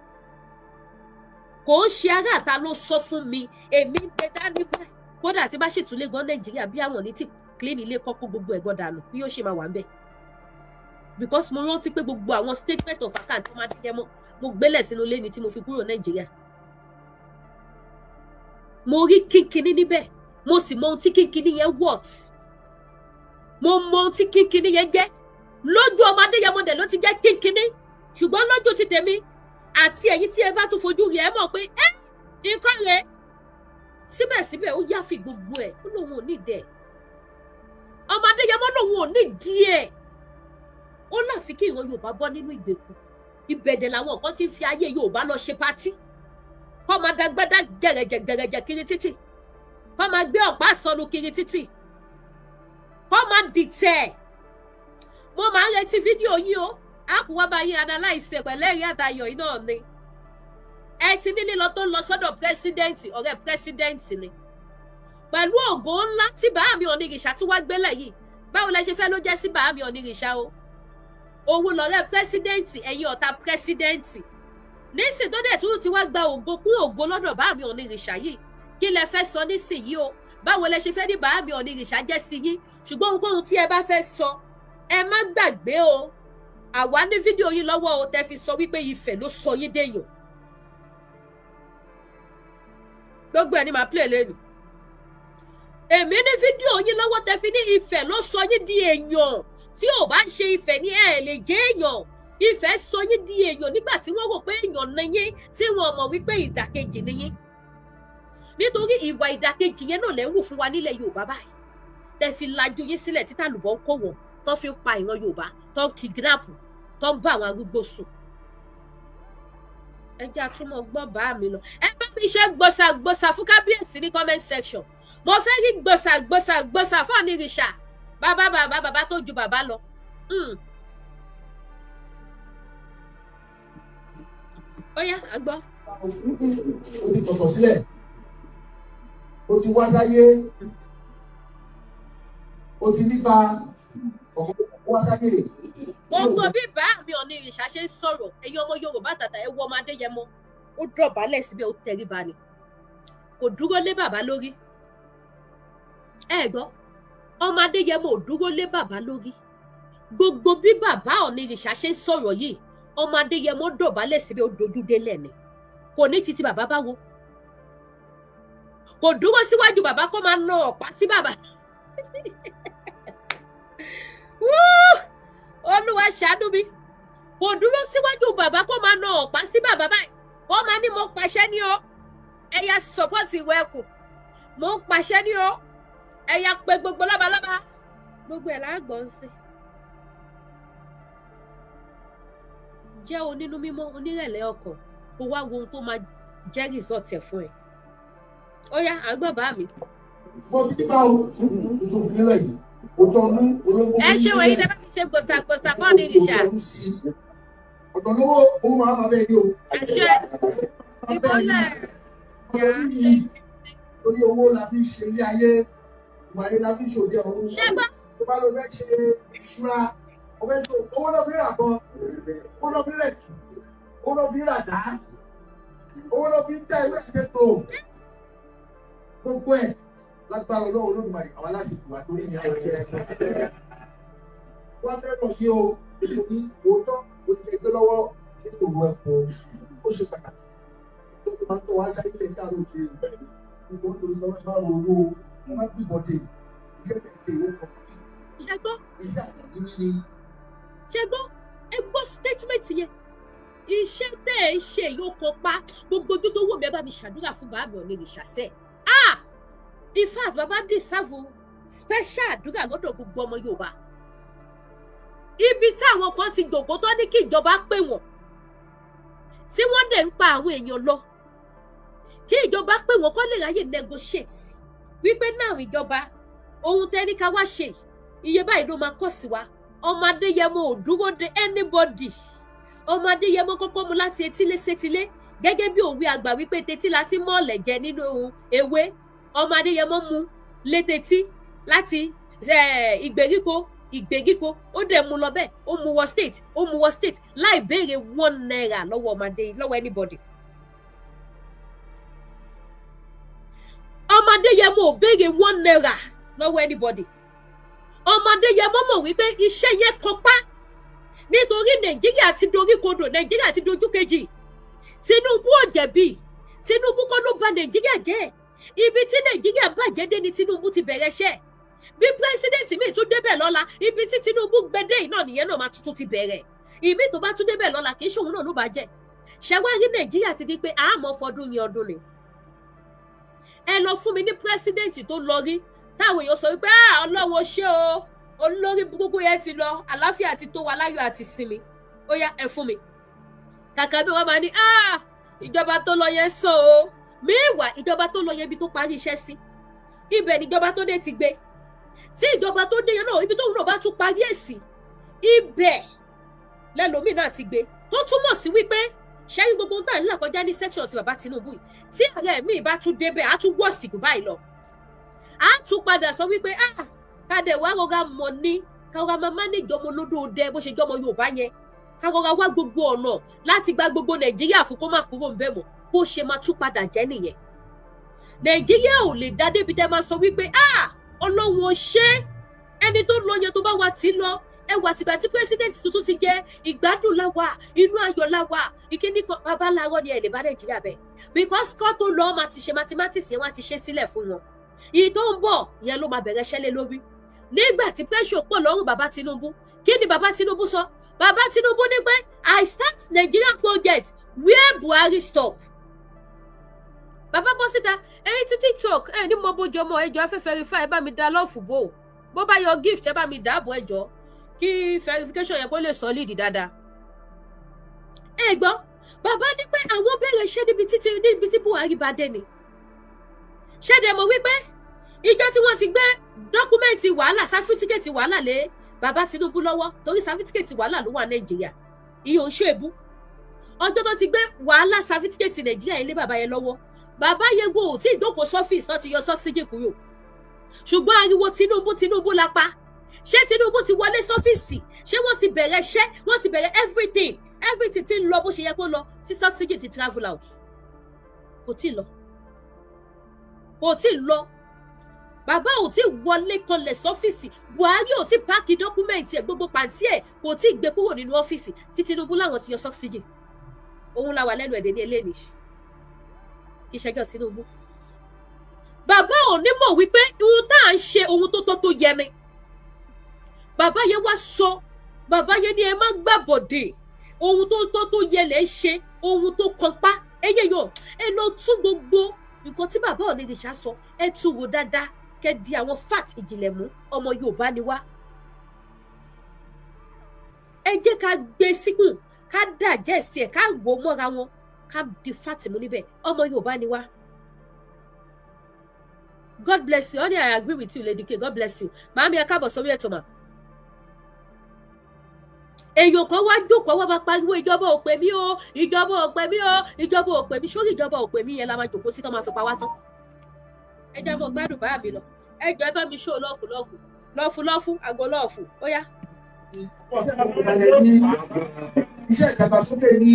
Kò ń ṣe ará àta ló sọ fún mi, èmi ń gbé dání bẹ́ẹ̀. Kódà tí bá ṣètúlé gan Nàìjíríà bí àwọn ní ti clean ilé kọ́kọ́ gbogbo ẹ̀gbọ́n dànù bí yóò ṣe máa wà ń bẹ̀. Because mo rántí pé gbogbo àwọn statement of account tó máa Adéyẹmọ mo gbélẹ̀ sínú ilé ni tí mo fi kúrò Nàìjíríà. Mo rí kínkínní níbẹ̀, mo sì mọ ohun tí kínkínní yẹn worth. Mo mọ ohun tí kínkínní yẹn jẹ́. Lójú ọmọ Adéyẹmọ dẹ̀ ló ti jẹ́ kínkínní, ṣùgbọ́n lójú ti tèmi àti ẹ̀yin tí ẹ bá tún fojú rí ẹ mọ̀ pé nǹkan rẹ̀ síbẹ̀síbẹ̀ ó yáfi gbogbo ẹ̀, ó lóun ò ní ìdẹ̀. Ọmọ Adéyẹmọ lóun ò ní ìdí ẹ̀. Ó láfi kí ìran Yorùbá bọ́ nínú ìgbèkùn. Ìbẹ̀dẹ̀ làwọn kan ti fi ayé Yorùbá lọ ṣe pátí. Kọ́ máa dagbádá gẹ̀rẹ̀jẹ̀ kiri títì. Kọ́ máa gbé ọ̀pá sọnù kiri títì. Kọ́ máa dìtẹ̀. Mo máa ń retí fídíò yín o. A kò wá bá yín analyse pẹ̀lú ẹ̀rí àtayọ̀ yìí náà ni. ẹ ti ní lílọ tó ń lọ sọ́dọ̀ pírẹsidẹ́ǹtì ọ̀rẹ́ pírẹsidẹ́ǹtì ni pẹ̀lú ògo ńlá tí Bàámi Onírìṣà tún wá gbélé yìí báwo lẹ ṣe fẹ́ ló jẹ́ sí Bàámi Onírìṣà o òun lọ̀rẹ́ pírẹsidẹ́ǹtì ẹ̀yin ọ̀tá pírẹsidẹ́ǹtì nísìn tó dẹ̀ tún ti wá gba ògo kún ògo lọ́dọ̀ Bàámi Onírìṣà yìí kí lẹ fẹ́ sọ nísìnyí o báwo lẹ ṣe fẹ́ ní Bàámi Onírìṣà jẹ́ sí yín ṣùgbọ́n ohunkóhun tí ẹ bá fẹ́ sọ ẹ má gbàgbé o àwa ní fídíò yín lọ́wọ́ o tẹ́ fi sọ wípé Ifẹ̀ ló sọ yín déyàn gbogbo ẹ̀ ní máa play lẹ́nu èmi ní fídíò yín lọ́wọ́ tẹ́ fi ní Ifẹ̀ ló sọ yín di èèyàn tí ò bá ń ṣe Ifẹ̀ ní ẹ̀ lè jẹ́ èèyàn Ifẹ̀ sọ yín di èèyàn nígbà tí wọ́n rò pé èèyàn ni yín tí wọ́n mọ̀ wípé ìdàkejì ni yín nítorí ìwà ìdàkejì yẹn náà lẹ́ ń wù fún wa nílẹ̀ Yorùbá báyìí tẹ́ fi lajú yín sílẹ̀ títà lùbọ̀ ń kó wọn tó fi ń pa ìran Yorùbá tó ń kidnap tó ń bá àwọn arúgbó sùn ẹ jẹ́ àtúmọ̀ gbọ́ Bàámi lọ ẹ bá mi ṣe gbọ̀sàgbọ̀sà fún kábíyèsí ní comment section mo fẹ́ rí gbọ̀sàgbọ̀sà fún Onírìṣà bàbá tó ju bàbá lọ. ó yá à ń gbọ́. o ti tọ̀tọ̀ sílẹ̀ o ti wá sáyé o ti nípa ọ̀gbọ́n wá sáyé. gbogbo bí Bàámi Onírìṣà ṣe ń sọ̀rọ̀ ẹ̀yin ọmọ Yorùbá tàtà ẹ wọ ọmọ Adéyẹmọ ó dọ̀bálẹ̀ síbẹ̀ ó tẹríba ni kò dúró lé bàbá lórí ẹ gbọ́ ọmọ Adéyẹmọ ò dúró lé bàbá lórí gbogbo bí bàbá Onírìṣà ṣe ń sọ̀rọ̀ yìí ọmọ Adéyẹmọ dọ̀bálẹ̀ síbẹ̀ ó dojú délẹ̀ ni kò ní títí bàbá báwo kò dúró síwájú bàbá kó máa ná ọ̀pá sí bàbá Olúwa ṣàánú mi kò dúró síwájú bàbá kó máa ná ọ̀pá sí bàbá báyìí kó máa ní mo pàṣẹ ní o ẹ̀yà sọ́pọ́tì ìwé ẹ̀kú mo ń pàṣẹ ní o ẹ̀yà pé gbogbo lábalábá gbogbo ẹ̀ láàgbọ̀n sí. jẹ́ onínú mímọ́ onírẹ̀lẹ̀ ọkàn kó wá wo ohun tó máa jẹ́ result ẹ̀ fún ẹ. ó yá à ń gbọ́ Bàámi. mo ti bá o tuntun nílẹ̀ yìí o tọ́ ní olóńgbò. ẹ ṣe wọ̀nyí dábàá fi ṣe gbòsàgbòsà fún Onírìṣà. ọ̀dọ̀ lọ́wọ́ òun máa ma bẹ́ẹ̀ ni o. ẹ ṣe ìbọ̀lẹ̀. Torí owó la fi ṣe ilé ayé ìwà ayé la fi ṣòdì ọ̀run. ṣé gbọ́. tó bá lọ fẹ́ ṣe ìṣúra ọbẹ̀ tó owó náà fi rà bọ́ owó náà fi rẹ̀ tù owó náà fi rà dá owó náà fi tẹ̀ ìwé ẹ̀jẹ̀ tó gbogbo ẹ̀ lágbára Ọlọ́run Olódùmarè àwọn aláàbò ìwà torí ní àwọn ẹgbẹ́ wọ́n fẹ́ lọ sí o ní òótọ́ òṣèlú lọ́wọ́ nípòrò ẹ̀kọ́ ó ṣe pàtàkì tó ti máa ń tọ́ wá sáyé lẹ́yìn káàró òkè nítorí torí lọ́wọ́ sáà owó wọn máa gbìbọ̀dé ìgbẹ́kẹ̀lé owó kan ṣé gbọ́. iṣẹ́ àtàkì ní ṣé gbọ́ ẹ gbọ́ statement yẹn iṣẹ́ tẹ́ ẹ ṣe yóò kọ pa gbogbo ojú tó wò mí ẹ bá mi ṣàdúrà fún Bàámi Onírìṣà sẹ́ẹ̀. In fact bàbá deserve special àdúrà lọ́dọ̀ gbogbo ọmọ Yorùbá ibi táwọn kan ti gbòkó tó ní kí ìjọba pè wọ́n tí wọ́n dẹ̀ ń pa àwọn èèyàn lọ kí ìjọba pè wọ́n kó lè ráyè negotiate wípé náà ìjọba ohun tẹ́ni ká wá ṣe iye báyìí ló máa kọ́ sí wa ọmọ Adéyẹmọ ò dúró de anybody ọmọ Adéyẹmọ kọ́kọ́ mu láti etílé sétílé gẹ́gẹ́ bí òwe àgbà wípé tetí láti mọ́ọ̀lẹ̀ jẹ nínú ewé ọmọ Adéyẹmọ mu létetí láti ìgbèríko ó dẹ̀ mú lọ bẹ́ẹ̀ ó mú wọ state láì béèrè 1 naira lọ́wọ́ ọmọdé lọ́wọ́ anybody. ọmọ Adéyẹmọ ò béèrè 1 naira lọ́wọ́ anybody. ọmọ Adéyẹmọ mọ̀ wípé iṣẹ́ yẹn kan pa nítorí Nàìjíríà ti dorí kodò Nàìjíríà ti dojú kejì Tinubu ò jẹ̀bi Tinubu kọ́ ló bà Nàìjíríà jẹ́ ibi tí Nàìjíríà bàjẹ́ dé ni Tinubu ti bẹ̀rẹ̀ iṣẹ́ bí pírẹsidẹ́ǹtì mi tún débẹ̀ lọ́la ibi tí Tinubu gbẹdẹ́ iná nìyẹn náà máa tuntun ti bẹ̀rẹ̀ ibi tó bá tún débẹ̀ lọ́la kì í ṣòun náà ló bàjẹ́ ṣẹwárí Nàìjíríà ti di pé àmọ́ fọdún yẹn ọdún ni ẹ lọ fún mi ní pírẹsidẹ́ǹtì tó lọ rí táwọn èèyàn sọ wípé Ọlọ́run ó ṣe o olórí gbogbo yẹn ti lọ àlàáfíà ti tó wa láyọ̀ àti sinmi ó yá ẹ fún mi kàkà bí wọ́n máa ní ìjọba tó lọ yẹn sọ o mẹ́wàá ìjọba tó lọ yẹn ibi tó parí iṣẹ́ sí ibẹ̀ níjọba tó dé ti gbé tí ìjọba tó dé yẹn náà ibi tóun náà bá tún parí ẹ̀ sí ibẹ̀ lẹ́lòmíì náà ti gbé tó túmọ̀ sí wípé ṣẹ́yìn gbogbo ń tà nílà kọjá ní section ti bàbá Tinubu yìí tí ààrẹ mi bá tún débẹ̀ á tún wọ̀ sìkú báyìí lọ á tún padà sọ wípé kàdé wàá rọra mọ̀ ní káwọn máa manage ọmọ olódòdẹ bó ṣe jọmọ Yorùbá yẹn káwọn wá gbogbo ọ̀nà láti gba gbogbo Nàìjíríà fún kó má kúrò ń bẹ̀ mọ́ bó ṣe máa tún padà jẹ́ nìyẹn Nàìjíríà ò lè dá débi tẹ́ máa sọ wípé Ọlọ́run ò ṣe ẹni tó lọ yẹn tó bá wà tí lọ ẹwà tìgbà tí president tuntun ti jẹ ìgbádùn láwà inú ayọ̀ láwà ìkíní kan bàbá làárọ̀ ni ẹ lè bá Nàìjíríà bẹ̀ because kọ́ tó lọ máa ti ṣe mathematics yẹn wọ́n ti ṣe sílẹ̀ fún wọn ìyí tó ń bọ̀ yẹn ló máa bẹ̀rẹ̀ ṣẹlẹ̀ lórí nígbà tí pressure pọ̀ lọ́rùn bàbá Tinubu kí ni bàbá Tinubu sọ bàbá Tinubu ní pé I start Nigerian project where Buhari stop bàbá bọ́ síta ẹ̀yin tí TikTok ẹ̀ ní mo bójú ọmọ ẹjọ́ fẹ́ verify ẹ bá mi dá lọ́ọ̀fù bó bá yọ gift ẹ bá mi dáàbò ẹjọ́ kí verification yẹn kó lè solid dáadáa. ẹ gbọ́ bàbá ní pé àwọn bẹ̀rẹ̀ ṣẹ́ níbi tí Buhari bá dé ni. ṣẹ́dẹ̀ mọ̀ wípé ìjọ tí wọ́n ti gbé dọ́kúmẹ́ǹtì wàhálà sáfítíkẹ̀tì wàhálà lé bàbá Tinubu lọ́wọ́ torí sáfítíkẹ̀tì wàhálà ló wà Nàìjíríà ìyóò ṣe èbú. ọjọ́ tó ti gbé wàhálà sáfítíkẹ̀tì Nàìjíríà yẹn lé bàbá yẹn lọ́wọ́ bàbá yẹn go tí ìdókòó sọ́fíìsì náà ti yọ sọ́ksíjì kúrò. ṣùgbọ́n ariwo Tinubu la pa ṣé Tinubu ti wọlé sọ́fíìsì ṣé wọ́n ti bẹ̀rẹ̀ iṣẹ́ wọ́n ti bẹ̀rẹ̀ everything ti ń lọ bó ṣe yẹ kó lọ tí subsidy ti travel out kò tí lọ bàbá ò tí wọlé kanlẹ̀ sọ́fíìsì Buhari ò tí páàkì dọ́kúmẹ̀ntì ẹ̀ gbogbo pàǹtí ẹ̀ kò tí gbé kúrò nínú ọ́fíìsì tí Tinubu láwọn ti yọ subsidy òun la wà lẹ́nu ẹ̀dẹ̀ ní eléyìí ìṣẹ́jọ́ Tinubu bàbá ò ní mọ̀ wípé ohun tá à ń ṣe ohun tó yẹ ni bàbá yẹn wá sọ bàbá yẹn ni ẹ má gbàbọ̀dé ohun tó yẹ lẹ́ ṣe ohun tó kọpá ẹyẹ yọ ẹ lọ tún gbogbo nǹkan tí bàbá Onírìṣà sọ ẹ tún wò dáadáa kẹ́ di àwọn fact ìjìnlẹ̀ mú ọmọ Yorùbá ni wá ẹ jẹ́ ká gbé síkùn ká digest ẹ̀ ká wò mọ́ra wọn ká di fact mú níbẹ̀ ọmọ Yorùbá ni wá. God bless you honey I agree with you Lady K God bless you màámi ẹ káàbọ̀ sórí ètò mà. èèyàn kan wá jókòó wá máa pariwo ìjọba ò pè mí o ìjọba ò pè mí o ìjọba ò pè mí sórí ìjọba ò pè mí yẹn la máa jókòó sí tó máa fi pa wá tán. ẹ jẹ́ mọ́ gbádùn bá mi lọ ẹ jọ ẹ bá mi ṣó lọ́ọ̀fù àgọ́ lọ́ọ̀fù ó yá. iṣẹ́ ìdàgbàsókè ní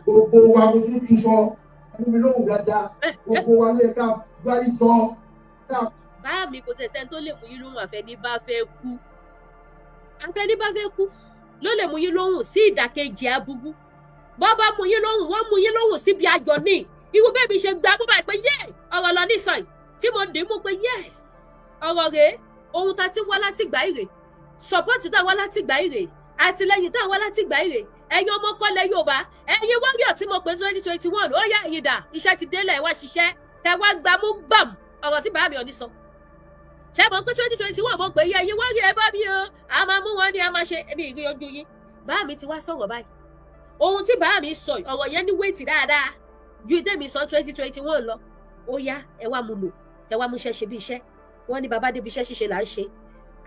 gbogbo wa ojú tún sọ ẹni lóhùn dáadáa gbogbo wa lè ká gbárí tán. báyà mi kò tẹ̀sẹ̀ tó lè mú yín lóhùn àfẹ́ní bá fẹ́ kú ló lè mú yín lóhùn sí ìdàkejì aburú bọ́ bá mú yín lóhùn wọ́n mú yín lóhùn síbi ayọ̀ ní irú bẹ́ẹ̀ mi ṣe gba bó bá pé yé ọ̀rọ̀ lọ nísàn tí mo dì í mú pé yes ọ̀rọ̀ rèé ohun tá a ti wá láti gbà ìrè sọ̀pọ́tì tá a wá láti gbà ìrè àtìlẹ́yìn tá a wá láti gbà ìrè ẹ̀yin ọmọ kọ́lẹ̀ Yorùbá ẹ̀yin warrior tí mo pè 2021 ó yá ẹ̀yin dà iṣẹ́ ti délẹ̀ wá ṣiṣẹ́ kẹ wá gbámú gbàm ọ̀rọ̀ tí bàá mi ò ní sọ ṣe mọ̀ pé 2021 mọ̀ pé yẹ ẹ̀yin warrior ẹ bá bí o a máa mú wọn ni a máa ṣe ẹbí ìrìn ojú yín bàá mi ti wá sọ̀rọ̀ báyìí ohun tí bàá mi sọ ọ̀rọ̀ yẹn ní wéètì dáadáa ju ìdé mi sọ 2021 lọ ó yá ẹ wá mú lò ẹ wá mú iṣẹ́ ṣe bí iṣẹ́ wọ́n ní bàbá débi iṣẹ́ ṣíṣe là ń ṣe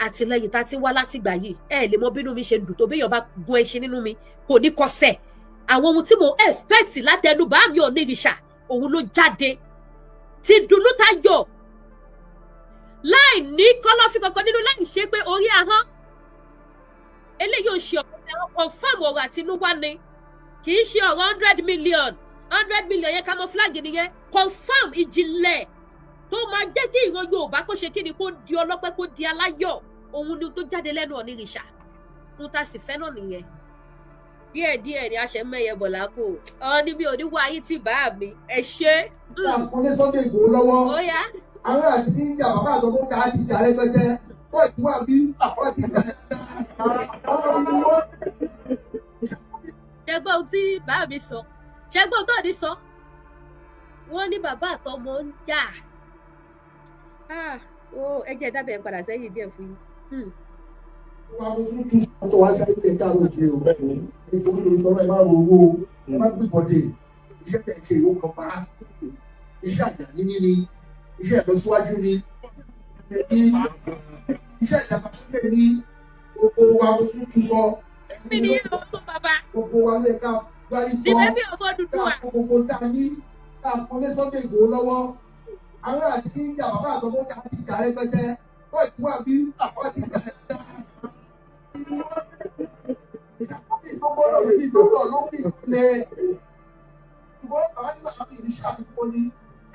àtìlẹ́yìn tá a ti wá látìgbà yìí ẹ lè mọ bínú mi ṣe dùn tó béèyàn bá gun ẹṣin nínú mi kò ní kọsẹ̀ àwọn ohun tí mo expect látẹnu bá mi Onírìṣà òun ló jáde ti dùnnú tá yọ láì ní kọ́lọ́fín kankan nínú láì ṣe pé orí ahọ́n eléyìí ò ṣe ọ̀rọ̀ confam ọ̀rọ̀ àtinúwá ni kì í ṣe ọ̀rọ̀ 100 million yẹn camouflage nìyẹn confam ìjìnlẹ̀ tó máa jẹ́ kí ìran Yorùbá kó ṣe kí ni kó di ọlọ́pẹ́ kó di aláyọ̀ òun ni tó jáde lẹ́nu Onírìṣà ń ta sì fẹ́ náà nìyẹn díẹ̀díẹ̀ ni a ṣe mẹ́yẹ bọ̀ lápò ní mi ò ní wá ayé tí bá mi ẹ ṣe. àkọlé Sunday Igboho lọ́wọ́ àwọn àti tí ń jà bàbá àtọ́kọ́ ká ti jà rẹpẹtẹ wọ́n ti wá bí àwọn ti jà ṣẹgbọ́n tí bá mi sọ ṣẹgbọ́n tó ní sọ wọ́n ní bàbá àtọmọ ń jà ẹ jẹ́ dábẹ́ ẹ̀ padà sẹ́yìn díẹ̀ fún yín. wọ́n á tún tún sọ́tọ̀ wá sí ilé káàró ìṣe o nítorí lórí tọ́lá ẹ má ro owó ẹ má gbé bọ́dé iṣẹ́ tẹ̀ ṣe ìwé kan pa iṣẹ́ àjàní ní iṣẹ́ ìlọsíwájú ní iṣẹ́ ìdàgbàsókè ní gbogbo wa ojú tún sọ gbogbo wa lè ká the baby of Odùduwà. Gbogbo tá a ní tá a kún lé Sunday Igboho lọ́wọ́. Àwọn àti ìjà bàbá àtọwọ́ ká ti jà rẹpẹtẹ. Wọ́n ti wá bí wọ́n ti jà rẹpẹtẹ. Gbogbo lórí ìdókòwò lórí ìpínlẹ̀. Ṣùgbọ́n àwọn nígbà tí ìdí ṣàfikún ní.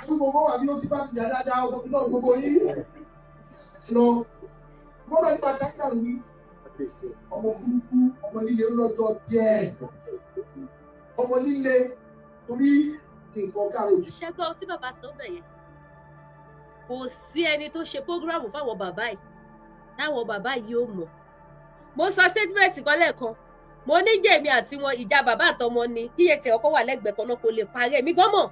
Gbogbo wa bí ó ti bá ti jà dáadáa ọmọ bí náà gbogbo yìí. Lọ. Gbogbo nígbà dáadáa wí. Ọmọ burúkú ọmọ líle lọ́jọ́ díẹ̀. Ọmọ líle torí nǹkan kárò. Ṣẹ́gbọ́n tí bàbá sọ bẹ̀ yẹn. Kò sí ẹni tó ṣe prógráàmù fáwọn bàbá yìí táwọn bàbá yìí ò mọ̀. Mo sọ statement kan lẹ́ẹ̀kan. Mo ní jèmi àti wọn ìjà bàbá àtọmọ ni kíyè tí ọkọ wà lẹ́gbẹ̀ẹ́ kan náà kò lè parí èmi gan mọ̀.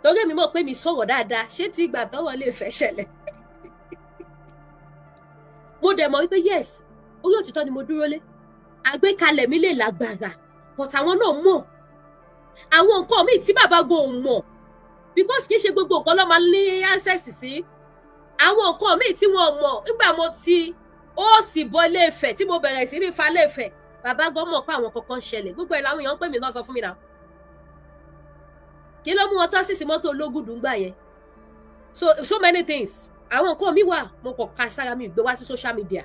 Torí èmi mọ̀ pé mi sọ̀rọ̀ dáadáa ṣé tí ìgbà tọ́wọ́ lè fẹ́ ṣẹlẹ̀. Mo dẹ̀ mọ̀ wípé yes orí òtítọ́ ni mo dúró lé. Àgbékalẹ̀ mi lè lágbára but àwọn náà mọ̀. Àwọn nǹkan míì tí bàbá gan ò mọ̀ because kì í ṣe gbogbo nǹkan ló máa ní access sí. Àwọn nǹkan míì tí wọ́n mọ̀ nígbà mo ti ó sì bọ́ Ilé Ifẹ̀ tí mo bẹ̀rẹ̀ sí ní fa Ilé Ifẹ̀ bàbá gan mọ̀ pé àwọn kankan ṣẹlẹ̀ gbogbo ẹ̀ làwọn èèyàn ń pè mí náà sọ fún mi náà. Kí ló mú wọn tọ́ sí mọ́tò ológùdù gbà yẹn? So many things. Àwọn nǹkan mi wà mo kàn ka sára mi gbé wá sí social media.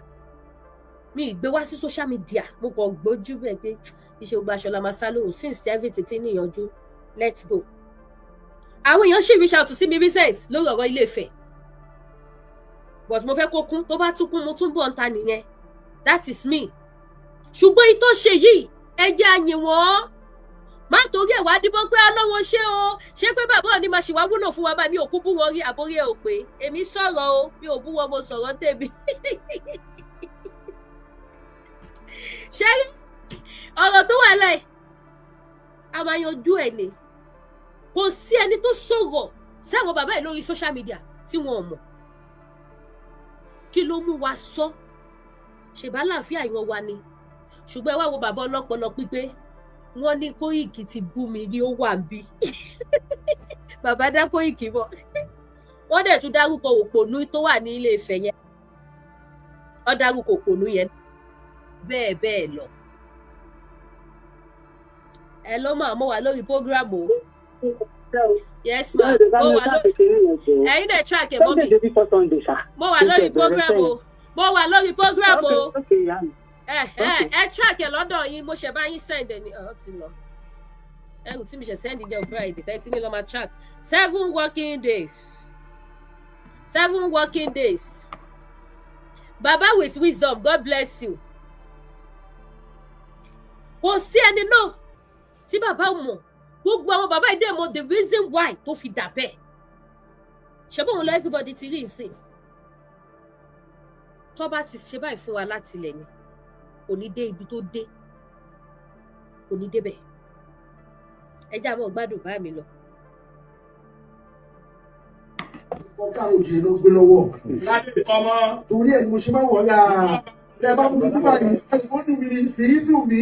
Mi gbé wá sí social media mo kàn gbójú bẹ́ẹ̀ pé iṣẹ́ ògbà aṣọ la máa sá lóhùn since everything ti níyànjú let's go. Àwọn èèyàn ṣì reach out sí mi recent lórí ọ̀rọ̀ Ilé Ifẹ̀ but mo fẹ́ kó kún tó bá tún kún mo tún bọ̀ ń ta nìyẹn that is me. Ṣùgbọ́n ìtò ṣe yìí ẹ jẹ́ àyìn wọ́n má torí ẹ̀ wá díbọ́n pé ọlọ́wọ́ ṣé o ṣé pé bàbá òní máa ṣì wá wúlò fún wa bá mi ò kú bú wọn rí àbórí ẹ̀ ò pé èmi sọ̀rọ̀ o mi ò bú wọn mo sọ̀rọ̀ tèmi. Ṣé ọ̀rọ̀ tó wà láì a máa yanjú ẹ̀ ni kò sí ẹni tó sọ̀rọ̀ sí àwọn bàbá yìí lórí social media tí wọn ò mọ̀ kí ló mú wa sọ ṣèbá láàfíà ìwọ̀n wa ni ṣùgbọ́n ẹ wá wo bàbá ọlọ́pọlọ pípé wọ́n ní Kóìkì ti bú mi rí ó wà bí bàbá dá Kóìkì bọ̀ wọ́n dẹ̀ tún dárúkọ òpònú tó wà ní Ilé Ifẹ̀ yẹn wọ́n dárúkọ òpònú yẹn bẹ́ẹ̀ bẹ́ẹ̀ lọ. Ẹ ló máa mọ́ wa lórí program o. Yes ma mo wà lórí ẹ̀yin náà track ẹ̀ mọ́ mi mo wà lórí program o mo wà lórí program o ẹ track ẹ̀ lọ́dọ̀ yín mo ṣe bá yín send ẹ̀ ní ọ̀ ti lọ ẹrù tí mi ṣe send jẹ́ Friday tẹ́tí ní lọ́ máa track 7 working days Baba with wisdom God bless you. Kò sí ẹni náà tí bàbá mọ̀ gbogbo àwọn bàbá ìdè mọ̀ the reason why tó fi dà bẹ́ẹ̀ ṣe bóun lọ everybody ti rí ìsìn tó bá ti ṣe báyìí fún wa láti ilẹ̀ ni kò ní dé ibi tó dé kò ní débẹ̀ ẹ jẹ́ àwọn gbádùn bá mi lọ. Ọ̀gá òjì ló gbé lọ́wọ́. Torí ẹ̀ ni mo ṣe máa wọ̀ ọ́yà. Ẹ bá mú mi báyìí, ó dùn mí ni, kì í dùn mí.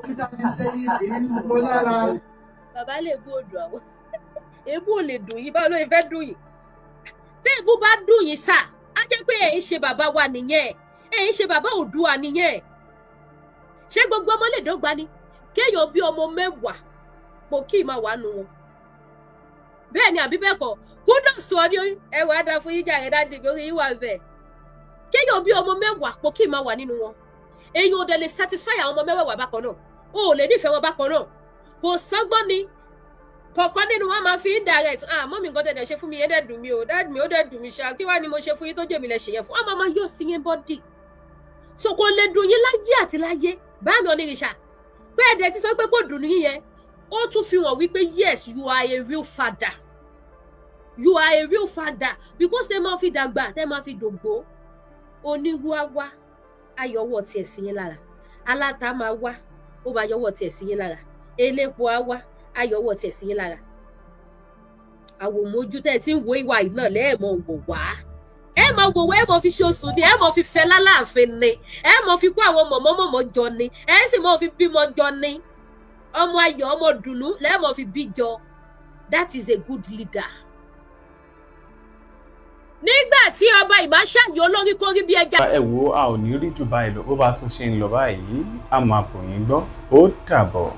Níta fi sẹ́yìn, kì í dùn mọ́ lára. Bàbá lè bú odò àwọn. Èébú ò lè dùn yín, báwo ló fẹ́ dùn yín? Téèbú bá dùn yín sà, á jẹ́ pé ẹ̀ ń ṣe bàbá wa nìyẹn. Ẹ̀ ń ṣe bàbá Oòduà nìyẹn. Ṣé gbogbo ọmọ lè dọ́gba ni? Kéèyàn bí ọmọ 10 kò kí ì máa wà nù wọn. Bẹ́ẹ̀ ni àbí bẹ́ẹ̀ kọ́, kudos to ọ ní ẹwà dá fún yíjà rẹ̀ dájú lórí yíwà bẹ́ẹ̀. Kéèyàn bí ọmọ 10 kò kí ì máa wà nínú wọn. Èèyàn ò dẹ̀ lè satisfy àwọn ọmọ 10 bákan náà. O ò lè nífẹ̀ẹ́ wọn bákan náà. Kò sọ́gbọ́n ni. Kọ̀ọ̀kan nínú wọn máa fi indirect. Mọ́mí nǹkan tẹ̀lé ṣe fún mi yẹn dẹ̀ dùn mí o. Dad mi ó dẹ̀ dùn mí ṣá. Kí wá ni mo ṣe fún yín tó jẹ́ mi lẹ ṣe yẹn fún? Ọmọ máa yóò sí yín bọ́dì. So kò lè dùn yín láyé àti láyé. Báàmì onírìṣà. Pé ẹ̀dẹ̀ ti sọ pé kò dùn yín yẹn. Ó tún fi hàn wípé yes you are a real father. You are a real father because tẹ́ máa fi dàgbà tẹ́ máa fi dògbò onírú á wá ayọ̀wọ̀ tiẹ̀ sí yín lára aláta máa wá ó bá yọwọ́ tiẹ̀ sí yín lára elépo á wá ayọ̀wọ̀ tiẹ̀ sí yín lára àwòmójú tẹ́ ti ń wo ìwà yìí náà lẹ́ẹ̀mọ wò wá ẹ máa wò wá ẹ máa fi ṣoṣù ni ẹ máa fi fẹ́ lálàáfin ni ẹ máa fi kó àwọn mọ̀mọ́mọ́mọ́ jọ ni ẹ sì máa fi bímọ jọ ni ọmọ ayọ̀ ọmọ dùnú lẹ́ẹ̀ máa fi bí jọ that is a good leader. Nígbà tí ọba ìmáṣáyí olórí kórí bí ẹja. Ẹ wo a ò ní rí jù báyìí lọ bó bá tún ṣe ń lọ báyìí a máa kò yín gbọ́ ó dàbọ̀.